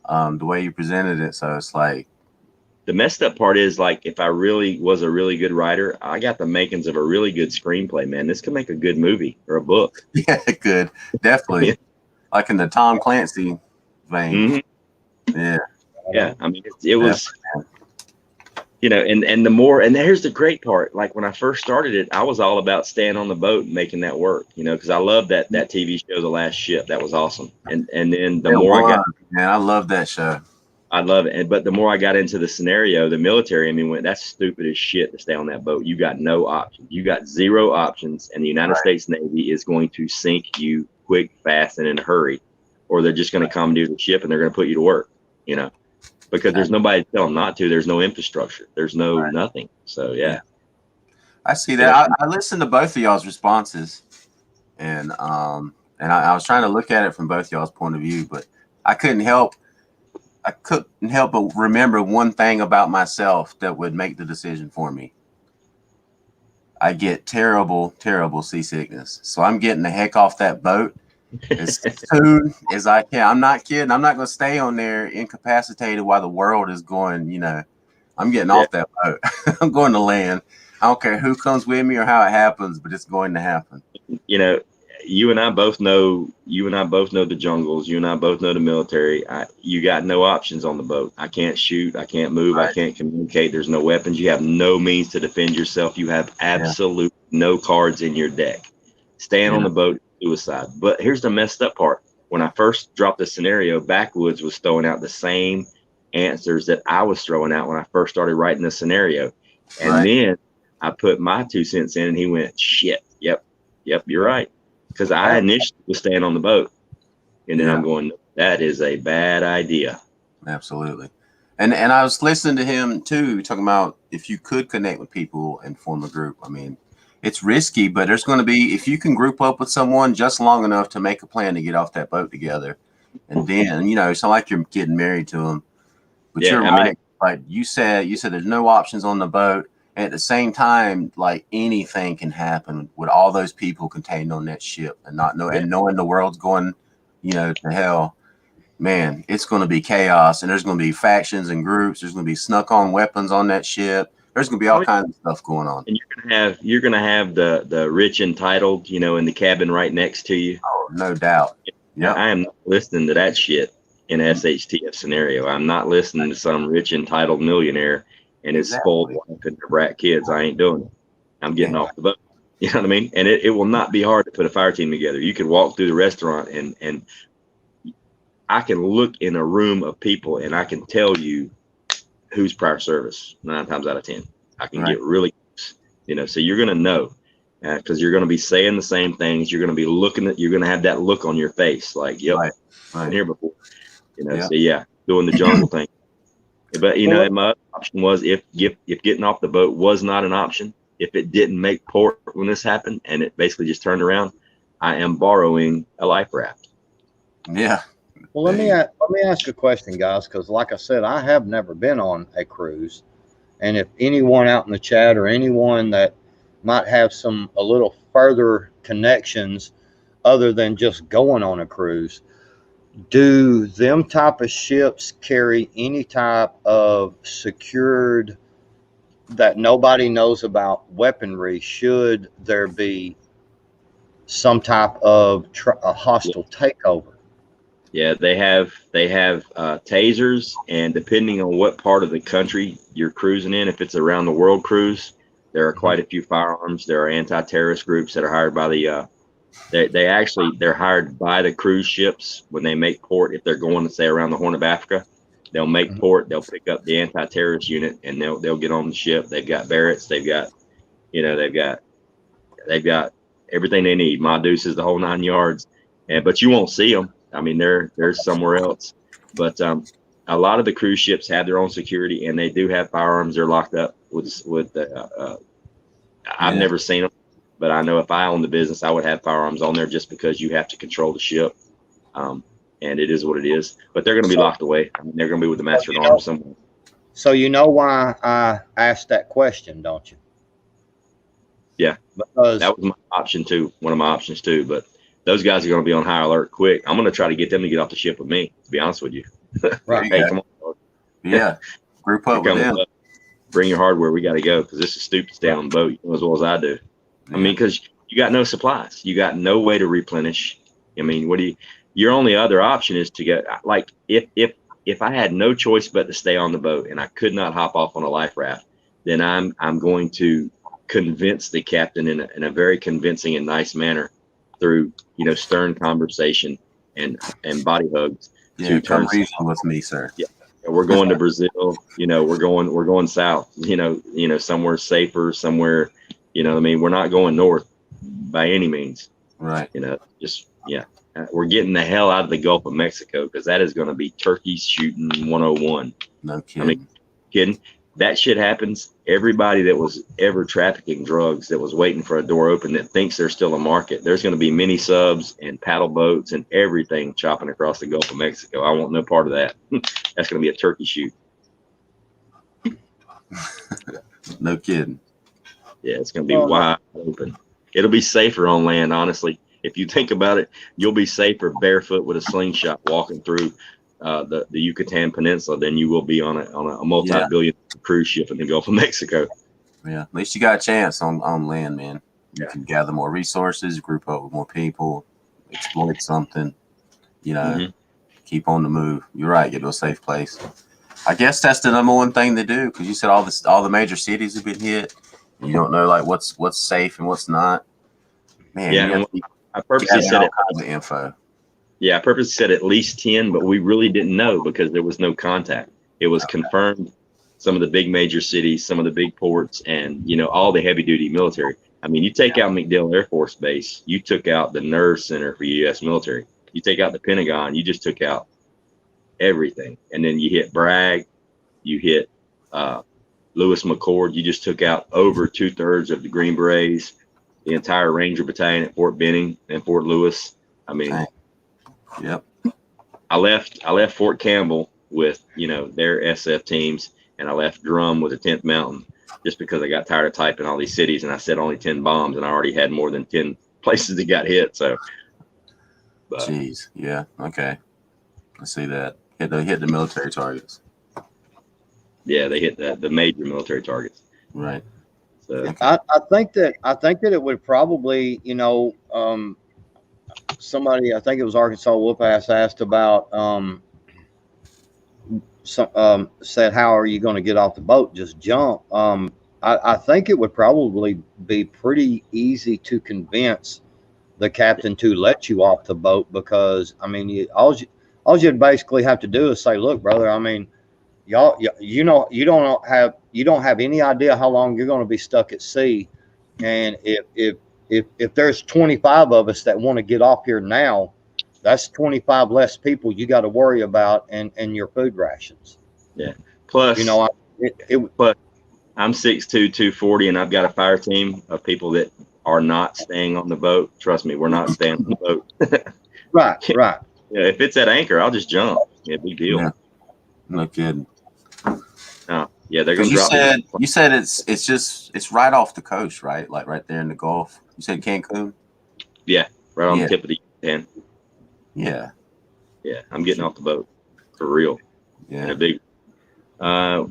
the way you presented it. So it's like, the messed up part is, like, if I really was a really good writer, I got the makings of a really good screenplay, man. This could make a good movie or a book. Yeah, it could. Definitely. Yeah. Like in the Tom Clancy vein. Mm-hmm. Yeah. Yeah. I mean, it was, and the more, and here's the great part. Like when I first started it, I was all about staying on the boat and making that work, because I loved that TV show, The Last Ship. That was awesome. And then the more I got, man, I love that show. I love it. But the more I got into the scenario, the military, I mean, that's stupid as shit to stay on that boat. You got no options. You got zero options. And the United States Navy is going to sink you quick, fast, and in a hurry. Or they're just going to commandeer the ship and they're going to put you to work, because there's nobody to tell them not to. There's no infrastructure. There's no nothing. So, yeah. I see that. I listened to both of y'all's responses. And I was trying to look at it from both y'all's point of view, but I couldn't help but remember one thing about myself that would make the decision for me. I get terrible, terrible seasickness. So I'm getting the heck off that boat as soon as I can. I'm not kidding. I'm not going to stay on there incapacitated while the world is going, I'm getting off that boat. I'm going to land. I don't care who comes with me or how it happens, but it's going to happen. You and I both know the jungles. You and I both know the military. You got no options on the boat. I can't shoot. I can't move. Right. I can't communicate. There's no weapons. You have no means to defend yourself. You have absolute no cards in your deck. Staying on the boat is suicide. But here's the messed up part. When I first dropped the scenario, Backwoods was throwing out the same answers that I was throwing out when I first started writing the scenario. And then I put my 2 cents in and he went, shit. Yep, you're right. Because I initially was staying on the boat. And then I'm going, that is a bad idea. Absolutely. And I was listening to him too, talking about if you could connect with people and form a group. I mean, it's risky, but there's going to be, if you can group up with someone just long enough to make a plan to get off that boat together. And then, it's not like you're getting married to them. But you're right. Like you said there's no options on the boat. And at the same time, like anything can happen with all those people contained on that ship and knowing the world's going, to hell. Man, it's going to be chaos, and there's going to be factions and groups. There's going to be snuck on weapons on that ship. There's going to be all kinds of stuff going on. And you're going to have the rich entitled, in the cabin right next to you. Oh, no doubt. Yeah, I am not listening to that shit in an SHTF scenario. I'm not listening to some rich entitled millionaire and his spoiled wife and their brat kids. I ain't doing it. I'm getting off the boat. You know what I mean? And it will not be hard to put a fire team together. You could walk through the restaurant and I can look in a room of people and I can tell you who's prior service 9 times out of 10. I can get really close, so you're going to know because you're going to be saying the same things. You're going to be you're going to have that look on your face like, yep, I've been here before, so doing the jungle thing. But my other option was if getting off the boat was not an option, if it didn't make port when this happened and it basically just turned around, I am borrowing a life raft. Yeah. Well, let me ask a question, guys, because like I said, I have never been on a cruise, and if anyone out in the chat or anyone that might have a little further connections other than just going on a cruise. Do them type of ships carry any type of secured that nobody knows about weaponry should there be some type of a hostile takeover? Yeah, they have tasers, and depending on what part of the country you're cruising in, if it's around the world cruise, there are quite a few firearms. There are anti-terrorist groups that are hired by the they're hired by the cruise ships when they make port. If they're going to say around the Horn of Africa, they'll make port. They'll pick up the anti-terrorist unit and they'll get on the ship. They've got Barretts. They've got everything they need. Maduses, the whole 9 yards. But you won't see them. I mean, they're somewhere else. But a lot of the cruise ships have their own security, and they do have firearms. They're locked up with I've never seen them. But I know if I owned the business, I would have firearms on there just because you have to control the ship. And it is what it is. But they're going to be locked away. I mean, they're going to be with the master at arms somewhere. So you know why I asked that question, don't you? Yeah. Because that was my option too. One of my options too. But those guys are going to be on high alert quick. I'm going to try to get them to get off the ship with me, to be honest with you. Right. Hey, come on. Yeah. Group up with them. Bring your hardware. We got to go because this is stupid to stay on the boat as well as I do. I mean, because you got no supplies, you got no way to replenish. I mean, your only other option is to get like if I had no choice but to stay on the boat and I could not hop off on a life raft, then I'm going to convince the captain in a very convincing and nice manner through stern conversation and body hugs to turn reason with me, sir. Yeah. We're going to Brazil, we're going south, somewhere safer, somewhere. I mean, we're not going north by any means. Right. We're getting the hell out of the Gulf of Mexico because that is going to be turkey shooting 101. No kidding. I mean, kidding. That shit happens. Everybody that was ever trafficking drugs that was waiting for a door open that thinks there's still a market, there's going to be mini subs and paddle boats and everything chopping across the Gulf of Mexico. I want no part of that. That's going to be a turkey shoot. No kidding. Yeah, it's going to be wide open. It'll be safer on land, honestly. if you think about it, you'll be safer barefoot with a slingshot walking through the Yucatan Peninsula than you will be on a multi-billion cruise ship in the Gulf of Mexico. Yeah, at least you got a chance on land, man. You Yeah. can gather more resources, group up with more people, exploit something, keep on the move. You're right, get to a safe place. I guess that's the number one thing to do, because you said all the major cities have been hit. And you don't know like what's safe and what's not. Man, Yeah, I purposely said all kinds of info. Yeah, I purposely said at least 10, but we really didn't know because there was no contact. It was confirmed some of the big major cities, some of the big ports, and all the heavy duty military. I mean, you take out MacDill Air Force Base, you took out the nerve center for U.S. military. You take out the Pentagon, you just took out everything. And then you hit Bragg, you hit Lewis McChord, you just took out over 2/3 of the Green Berets, the entire Ranger Battalion at Fort Benning and Fort Lewis. I mean, yep. I left Fort Campbell with their SF teams, and I left Drum with the 10th Mountain just because I got tired of typing all these cities, and I said only 10 bombs, and I already had more than 10 places that got hit. So, jeez, yeah, okay, I see that. They hit the military targets. Yeah, they hit the major military targets. Right. So I think that it would probably, somebody, I think it was Arkansas Whoop-Ass, asked about said, how are you going to get off the boat? Just jump. I think it would probably be pretty easy to convince the captain to let you off the boat, because I mean, all you'd basically have to do is say, look, brother, I mean, y'all, you don't have any idea how long you're going to be stuck at sea, and if there's 25 of us that want to get off here now, that's 25 less people you got to worry about, and your food rations. Yeah. Plus, but I'm 6'2", 240, and I've got a fire team of people that are not staying on the boat. Trust me, we're not staying on the boat. Right. Yeah, if it's at anchor, I'll just jump. Yeah, big deal. Yeah. No kidding. Yeah, they're going to drop. You said it's right off the coast, right? Like right there in the Gulf. You said Cancun? Yeah, right on the tip of the Yucatan. Yeah. Yeah, I'm getting off the boat for real. Yeah. And a big.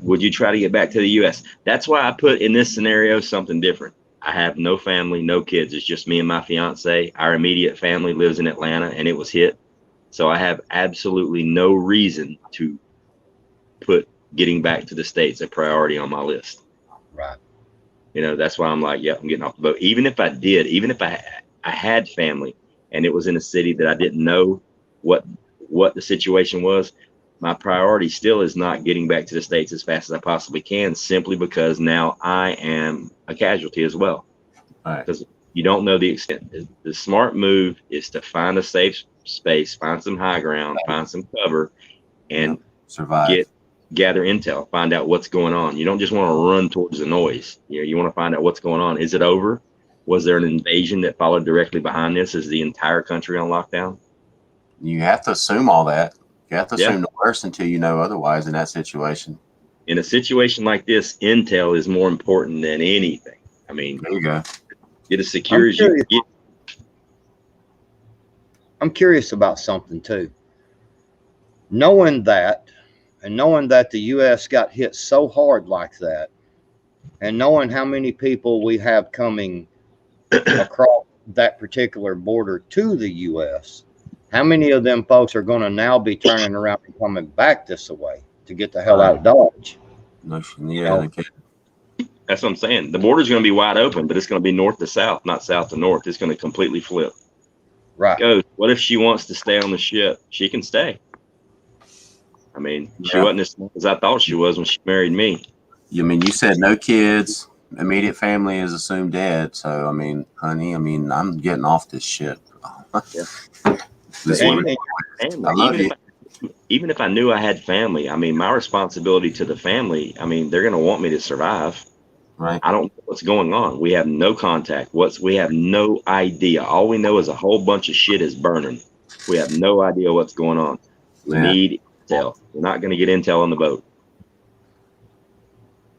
Would you try to get back to the U.S.? That's why I put in this scenario something different. I have no family, no kids. It's just me and my fiance. Our immediate family lives in Atlanta, and it was hit. So I have absolutely no reason to put getting back to the States a priority on my list. Right. That's why I'm like, yep, I'm getting off the boat. Even if I had family and it was in a city that I didn't know what the situation was, my priority still is not getting back to the States as fast as I possibly can, simply because now I am a casualty as well. All right. Because you don't know the extent. The smart move is to find a safe space, find some high ground, find some cover, and survive. Gather intel, find out what's going on. You don't just want to run towards the noise. You want to find out what's going on. Is it over? Was there an invasion that followed directly behind this? Is the entire country on lockdown? You have to assume all that. You have to assume the worst until you know otherwise in that situation. In a situation like this, intel is more important than anything. I mean, there you go. Get as secure as you can get. I'm curious about something too. Knowing that the U.S. got hit so hard like that, and knowing how many people we have coming across that particular border to the U.S., how many of them folks are going to now be turning around and coming back this way to get the hell out of Dodge? Yeah, that's what I'm saying. The border's going to be wide open, but it's going to be north to south, not south to north. It's going to completely flip. Right. Goes, what if she wants to stay on the ship? She can stay. I mean, she wasn't as smart as I thought she was when she married me. You mean, you said no kids, immediate family is assumed dead. So, I mean, honey, I'm getting off this shit. Even if I knew I had family, I mean, my responsibility to the family, I mean, they're going to want me to survive. Right. I don't know what's going on. We have no contact. We have no idea. All we know is a whole bunch of shit is burning. We have no idea what's going on. We need intel. We're not going to get intel on the boat.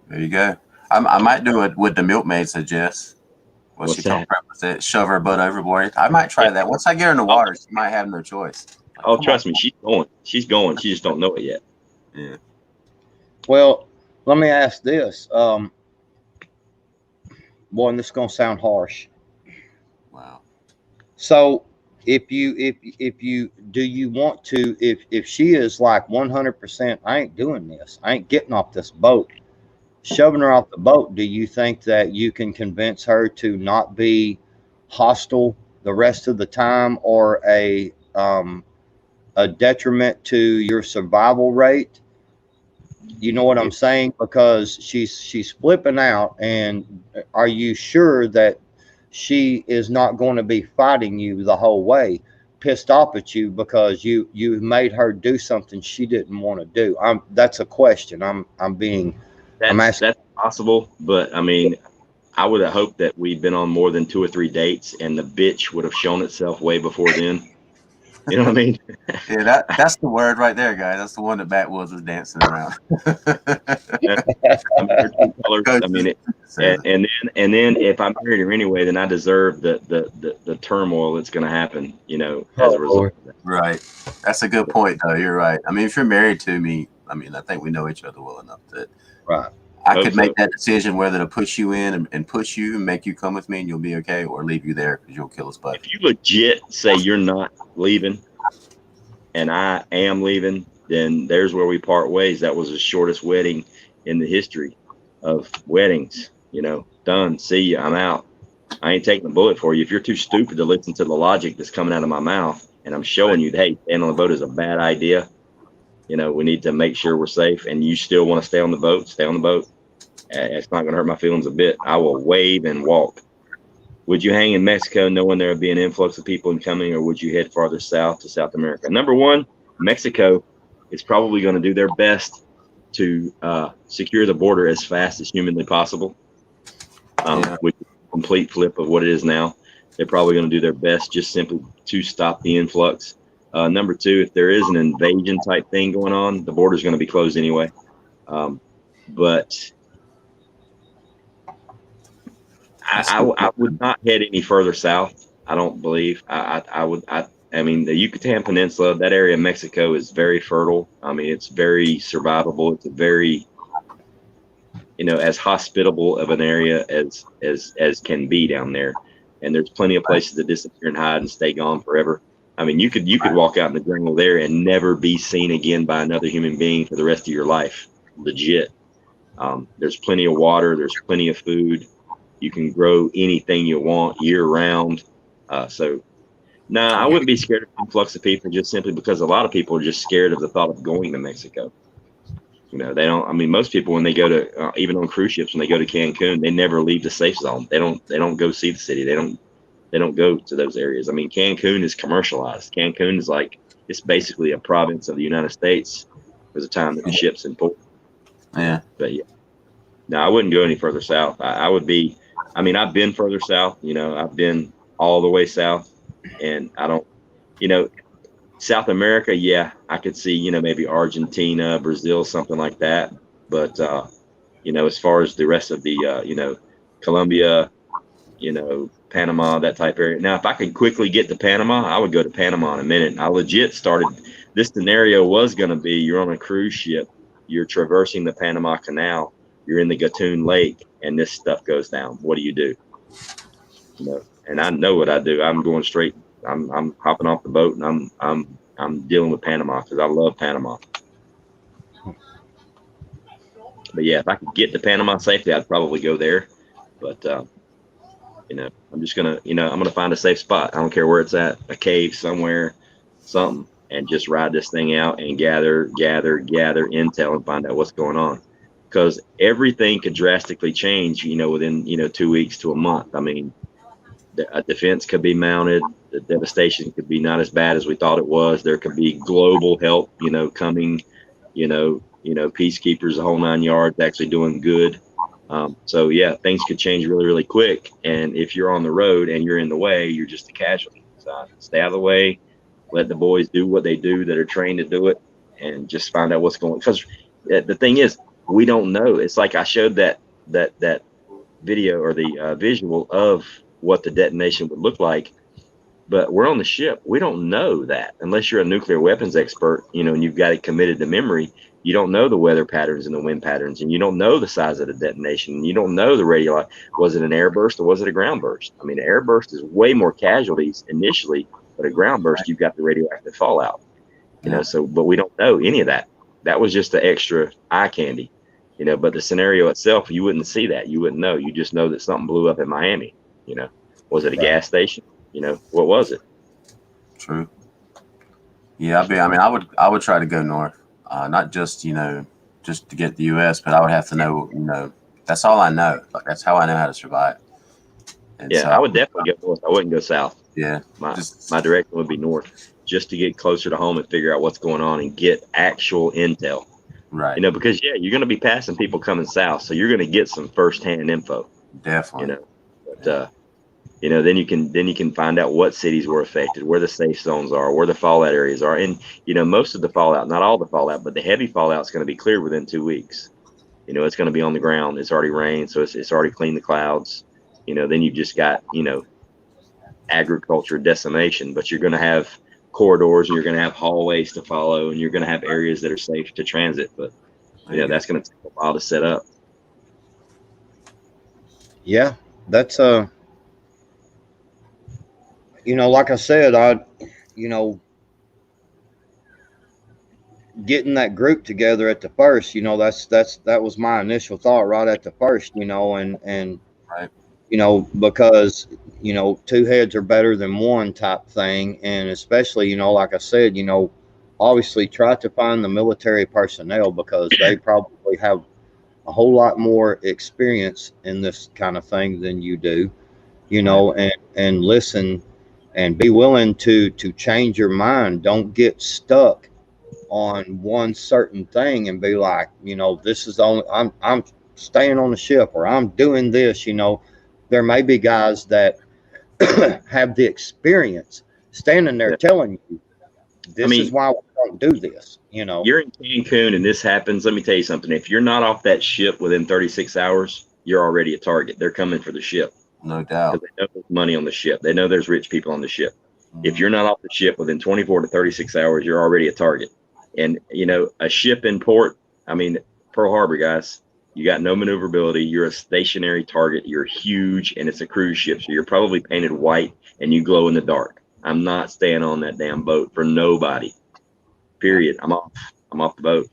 There you go. I might do it with the milkmaid suggests. Well, What's she told that? purpose it, shove her butt overboard. I might try that. Once I get her in the water, she might have no choice. Like, Oh, come trust on. me, she's going. She's going. She just don't know it yet. Yeah. Well, let me ask this. Boy, and this is gonna sound harsh. Wow. So if you do you want to if she is like 100%, I ain't doing this. I ain't getting off this boat. Shoving her off the boat, do you think that you can convince her to not be hostile the rest of the time, or a detriment to your survival rate? You know what I'm saying? Because she's flipping out, and are you sure that she is not going to be fighting you the whole way, pissed off at you because you made her do something she didn't want to do? That's a question. I'm asking. That's possible, but I mean, I would have hoped that we'd been on more than 2 or 3 dates, and the bitch would have shown itself way before then. You know what I mean? Yeah, that's the word right there, guys. That's the one that Backwoods was dancing around. Yeah. I mean, her true colors. I mean, and then if I married her anyway, then I deserve the turmoil that's going to happen. You know, as a result of that. Right. That's a good point, though. You're right. I mean, if you're married to me, I mean, I think we know each other well enough that Right. I Hope could so. make that decision whether to push you in and push you and make you come with me and you'll be okay, or leave you there because you'll kill us both. If you legit say you're not leaving, and I am leaving, then there's where we part ways. That was the shortest wedding in the history of weddings. You know, done. See you. I'm out. I ain't taking a bullet for you. If you're too stupid to listen to the logic that's coming out of my mouth, and I'm showing you that, hey, staying on the boat is a bad idea. You know, we need to make sure we're safe, and you still want to stay on the boat, stay on the boat. It's not going to hurt my feelings a bit. I will wave and walk. Would you hang in Mexico knowing there would be an influx of people incoming, or would you head farther south to South America? Number one, Mexico is probably going to do their best to secure the border as fast as humanly possible, which is a complete flip of what it is now. They're probably going to do their best just simply to stop the influx. Number two, if there is an invasion type thing going on, the border is going to be closed anyway. But I would not head any further south. I don't believe. I mean, the Yucatan Peninsula, that area of Mexico is very fertile. I mean, it's very survivable. It's a very, you know, as hospitable of an area as can be down there. And there's plenty of places to disappear and hide and stay gone forever. I mean, you could walk out in the jungle there and never be seen again by another human being for the rest of your life. Legit. There's plenty of water. There's plenty of food. You can grow anything you want year round. I wouldn't be scared of an influx of people, just simply because a lot of people are just scared of the thought of going to Mexico. You know, they don't. I mean, most people, when they go to even on cruise ships, when they go to Cancun, they never leave the safe zone. They don't go see the city. They don't go to those areas. I mean, Cancun is commercialized. Cancun is like, it's basically a province of the United States. There's a time that the ship's in port. Yeah. But yeah, no, I wouldn't go any further south. I would be. I mean, I've been further south. You know, I've been all the way south, and I don't. You know, South America, yeah, I could see. You know, maybe Argentina, Brazil, something like that. But you know, as far as the rest of the, you know, Colombia, you know, Panama, that type area. Now, if I could quickly get to Panama, I would go to Panama in a minute. I legit started. This scenario was going to be: you're on a cruise ship, you're traversing the Panama Canal, you're in the Gatun Lake, and this stuff goes down. What do? You know, and I know what I do. I'm going straight. I'm hopping off the boat, and I'm dealing with Panama because I love Panama. But yeah, if I could get to Panama safely, I'd probably go there. But you know, I'm just gonna, you know, I'm gonna find a safe spot. I don't care where it's at, a cave somewhere, something, and just ride this thing out and gather intel and find out what's going on. Because everything could drastically change, you know, within, you know, 2 weeks to a month. I mean, a defense could be mounted. The devastation could be not as bad as we thought it was. There could be global help, you know, coming, you know, peacekeepers, the whole 9 yards, actually doing good. So yeah, things could change really, really quick. And if you're on the road and you're in the way, you're just a casualty. So stay out of the way, let the boys do what they do that are trained to do it, and just find out what's going on. Because the thing is, we don't know. It's like I showed that video or the visual of what the detonation would look like. But we're on the ship. We don't know that unless you're a nuclear weapons expert, and you've got it committed to memory. You don't know the weather patterns and the wind patterns, and you don't know the size of the detonation. And you don't know the radio. Was it an air burst or was it a ground burst? I mean, an air burst is way more casualties initially, but a ground burst, you've got the radioactive fallout. So, but we don't know any of that. That was just the extra eye candy, but the scenario itself, you wouldn't see that. You wouldn't know. You just know that something blew up in Miami. Was it a gas station? What was it? True. Yeah, I would try to go north, not just just to get the U.S., but I would have to know, that's all I know. Like that's how I know how to survive. And I would definitely go north. I wouldn't go south. Yeah, my direction would be north, just to get closer to home and figure out what's going on and get actual intel. Right. Because you're going to be passing people coming south, so you're going to get some firsthand info. Definitely. But then you can find out what cities were affected, where the safe zones are, where the fallout areas are. And, most of the fallout, not all the fallout, but the heavy fallout is going to be cleared within 2 weeks. It's going to be on the ground. It's already rained, so it's already cleaned the clouds. Then you've just got, agriculture decimation, but you're going to have corridors and you're going to have hallways to follow and you're going to have areas that are safe to transit. But, that's going to take a while to set up. Yeah, that's like I said, getting that group together at the first, that was my initial thought right at the first, and right. Because two heads are better than one type thing, and especially like I said, obviously try to find the military personnel because they probably have a whole lot more experience in this kind of thing than you do, and listen. And be willing to change your mind. Don't get stuck on one certain thing and be like, this is only I'm staying on the ship or I'm doing this. There may be guys that have the experience standing there telling you this is why we don't do this. You're in Cancun and this happens. Let me tell you something. If you're not off that ship within 36 hours, you're already a target. They're coming for the ship. No doubt. Because they know there's money on the ship. They know there's rich people on the ship. If you're not off the ship within 24 to 36 hours, you're already a target. And, a ship in port, Pearl Harbor, guys, you got no maneuverability. You're a stationary target. You're huge, and it's a cruise ship. So you're probably painted white, and you glow in the dark. I'm not staying on that damn boat for nobody. Period. I'm off the boat.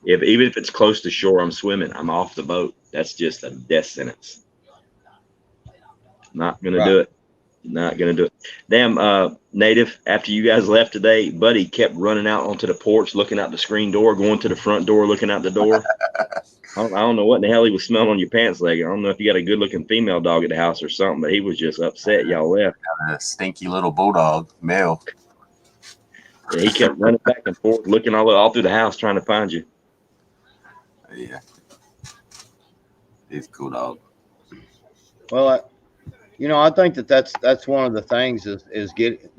Even if it's close to shore, I'm swimming. I'm off the boat. That's just a death sentence. Not gonna do it. Not gonna do it. Damn, Native, after you guys left today, Buddy kept running out onto the porch, looking out the screen door, going to the front door, looking out the door. I don't know what in the hell he was smelling on your pants leg. I don't know if you got a good looking female dog at the house or something, but he was just upset y'all left. A stinky little bulldog, male. Yeah, he kept running back and forth, looking all through the house, trying to find you. Yeah, he's a cool dog. Well, I think that's one of the things is get,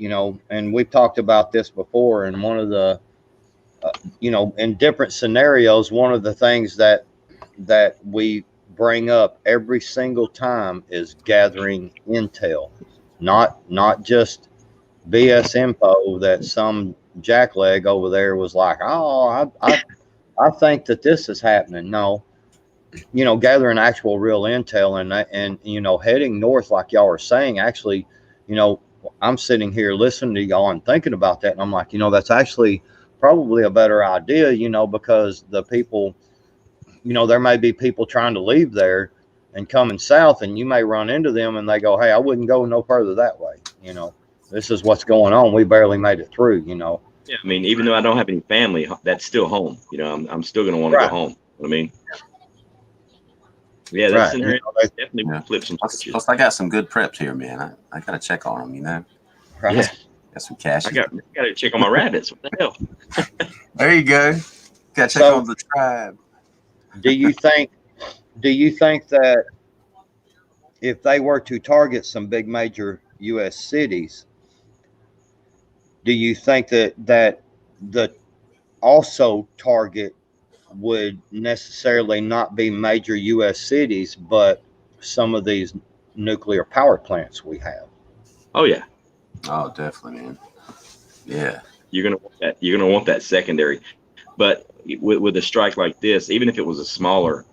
and we've talked about this before. And one of the, in different scenarios, one of the things that we bring up every single time is gathering intel, not just BS info that some jackleg over there was like, oh, I think that this is happening. No. Gathering actual real intel and heading north, like y'all are saying, actually, I'm sitting here listening to y'all and thinking about that. And I'm like, that's actually probably a better idea, because the people, there may be people trying to leave there and coming south, and you may run into them and they go, hey, I wouldn't go no further that way. This is what's going on. We barely made it through, Yeah. Even though I don't have any family, that's still home. I'm still going to want to go home. Yeah, that's definitely flip some switches. Plus, I got some good preps here, man. I got to check on them, Right. Yeah. Got some cash. I got to check on my rabbits. What the hell? There you go. Got to check on the tribe. Do you think that if they were to target some big major U.S. cities, do you think that the also target would necessarily not be major U.S. cities, but some of these nuclear power plants we have. Oh yeah, Oh, definitely, man. Yeah. you're gonna want that. You're gonna want that secondary. But with a strike like this, even if it was a smaller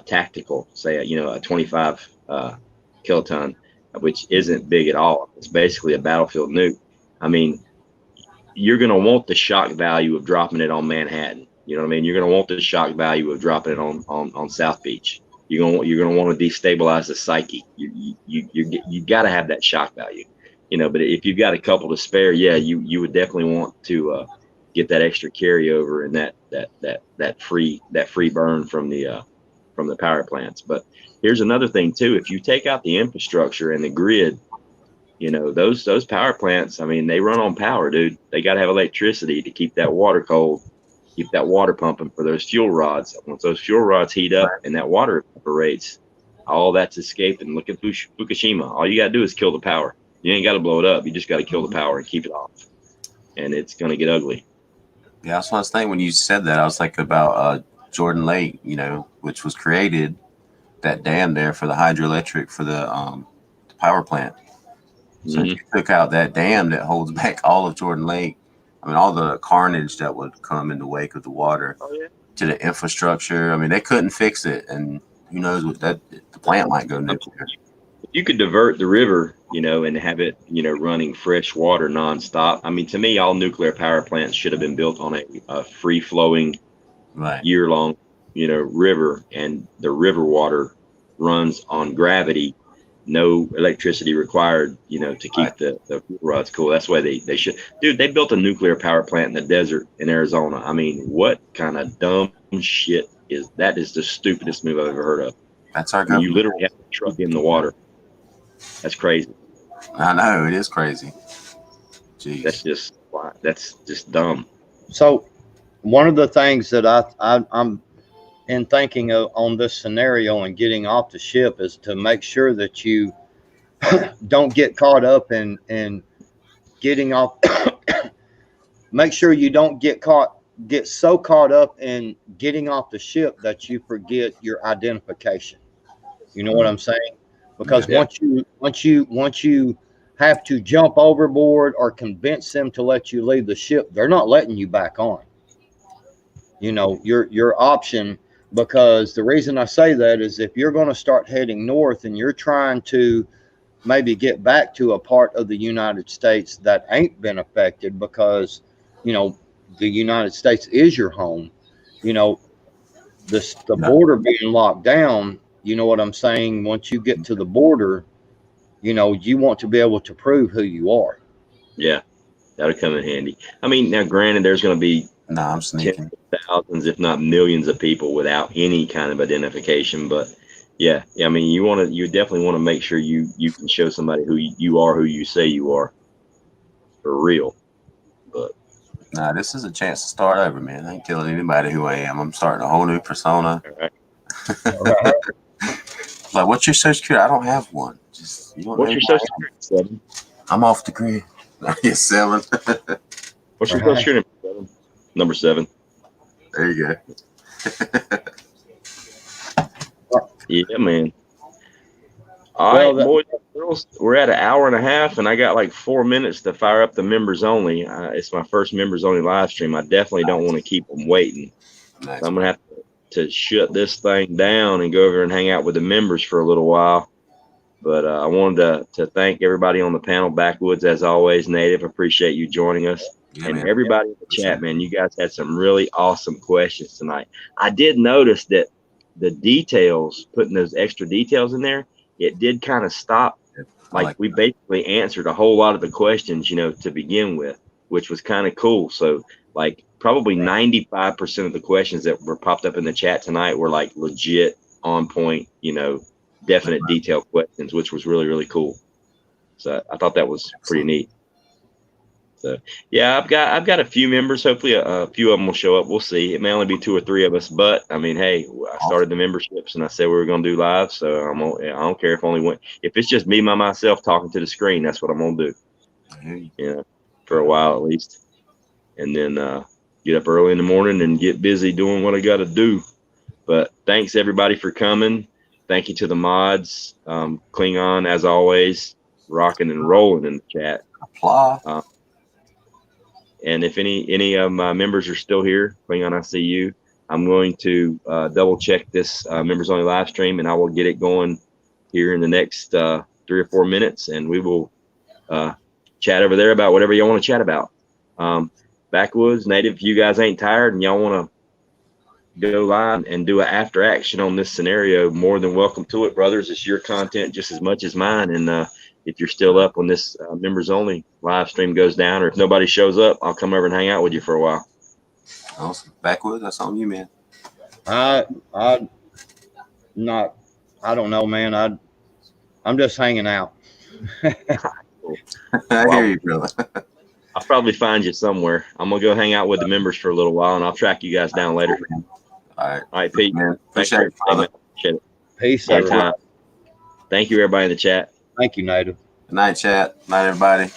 tactical, say a 25 kiloton, which isn't big at all, it's basically a battlefield nuke. I mean, you're going to want the shock value of dropping it on Manhattan. You know what I mean? You're going to want the shock value of dropping it on South Beach. You're going to want to destabilize the psyche. You got to have that shock value. But if you've got a couple to spare, yeah, you would definitely want to get that extra carryover and that free burn from the power plants. But here's another thing too: if you take out the infrastructure and the grid, those power plants, I mean, they run on power, dude. They got to have electricity to keep that water cold, keep that water pumping for those fuel rods. Once those fuel rods heat up and that water evaporates, all that's escaping. Look at Fukushima. All you got to do is kill the power. You ain't got to blow it up. You just got to kill the power and keep it off. And it's going to get ugly. Yeah, that's what I was thinking when you said that. I was thinking about Jordan Lake, which was created, that dam there for the hydroelectric for the power plant. So if you took out that dam that holds back all of Jordan Lake, I mean, all the carnage that would come in the wake of the water to the infrastructure. I mean, they couldn't fix it, and who knows what the plant might go nuclear. You could divert the river, and have it, running fresh water nonstop. I mean, to me, all nuclear power plants should have been built on a free-flowing, year-long, river, and the river water runs on gravity. No electricity required, to keep the fuel rods cool. That's why they should. Dude, they built a nuclear power plant in the desert in Arizona. I mean, what kind of dumb shit is that? Is the stupidest move I've ever heard of. That's our government. You literally have to truck in the water. That's crazy. I know, it is crazy. Jeez. That's just dumb. So one of the things that I'm in thinking of on this scenario and getting off the ship is to make sure that you don't get caught up in getting off. Make sure you don't get so caught up in getting off the ship that you forget your identification. You know what I'm saying? Because once you have to jump overboard or convince them to let you leave the ship, they're not letting you back on. Your option. Because the reason I say that is if you're going to start heading north and you're trying to maybe get back to a part of the United States that ain't been affected because, the United States is your home, the border being locked down, you know what I'm saying? Once you get to the border, you want to be able to prove who you are. Yeah, that'll come in handy. I mean, now granted, there's going to be I'm sneaking. Thousands, if not millions, of people without any kind of identification. But yeah, I mean, you definitely want to make sure you can show somebody who you are, who you say you are, for real. But this is a chance to start over, man. I ain't telling anybody who I am. I'm starting a whole new persona. All right. Like, what's your social security? I don't have one. What's your social security? 7. I'm off the grid. Yes, 7. What's your social security? 7. Number 7. There you go. Yeah, man. All right, boys and girls, we're at an hour and a half, and I got like 4 minutes to fire up the members only. It's my first members only live stream. I definitely don't want to keep them waiting. Nice. So I'm gonna have to shut this thing down and go over and hang out with the members for a little while. But I wanted to thank everybody on the panel. Backwoods, as always. Native, appreciate you joining us. Yeah, and man. Everybody in the chat, man, you guys had some really awesome questions tonight. I did notice that the details, putting those extra details in there, it did kind of stop. Like we basically answered a whole lot of the questions, to begin with, which was kind of cool. So like probably 95% of the questions that were popped up in the chat tonight were like legit, on point, definite detailed questions, which was really, really cool. So I thought that was pretty neat. So yeah, I've got a few members. Hopefully a few of them will show up. We'll see. It may only be 2 or 3 of us, but I mean, hey, I started the memberships and I said we were going to do live. So I don't care if it's just me by myself talking to the screen. That's what I'm going to do. For a while at least, and then get up early in the morning and get busy doing what I got to do. But thanks everybody for coming. Thank you to the mods. Klingon, as always, rocking and rolling in the chat. Applause. And if any of my members are still here, Klingon, I see you. I'm going to double check this members only live stream, and I will get it going here in the next 3 or 4 minutes, and we will chat over there about whatever y'all want to chat about. Backwoods, Native, if you guys ain't tired and y'all want to go live and do an after action on this scenario, more than welcome to it, brothers. It's your content just as much as mine. And if you're still up when this members only live stream goes down, or if nobody shows up, I'll come over and hang out with you for a while. Awesome. Backwoods, that's on you, man. I don't know, man. I'm just hanging out. I hear you, brother. I'll probably find you somewhere. I'm gonna go hang out with the members for a little while, and I'll track you guys down later. All right, Pete. Man. Thanks Appreciate it, brother. Appreciate it. Peace. Thank you, everybody in the chat. Thank you, Native. Good night, chat. Night, everybody.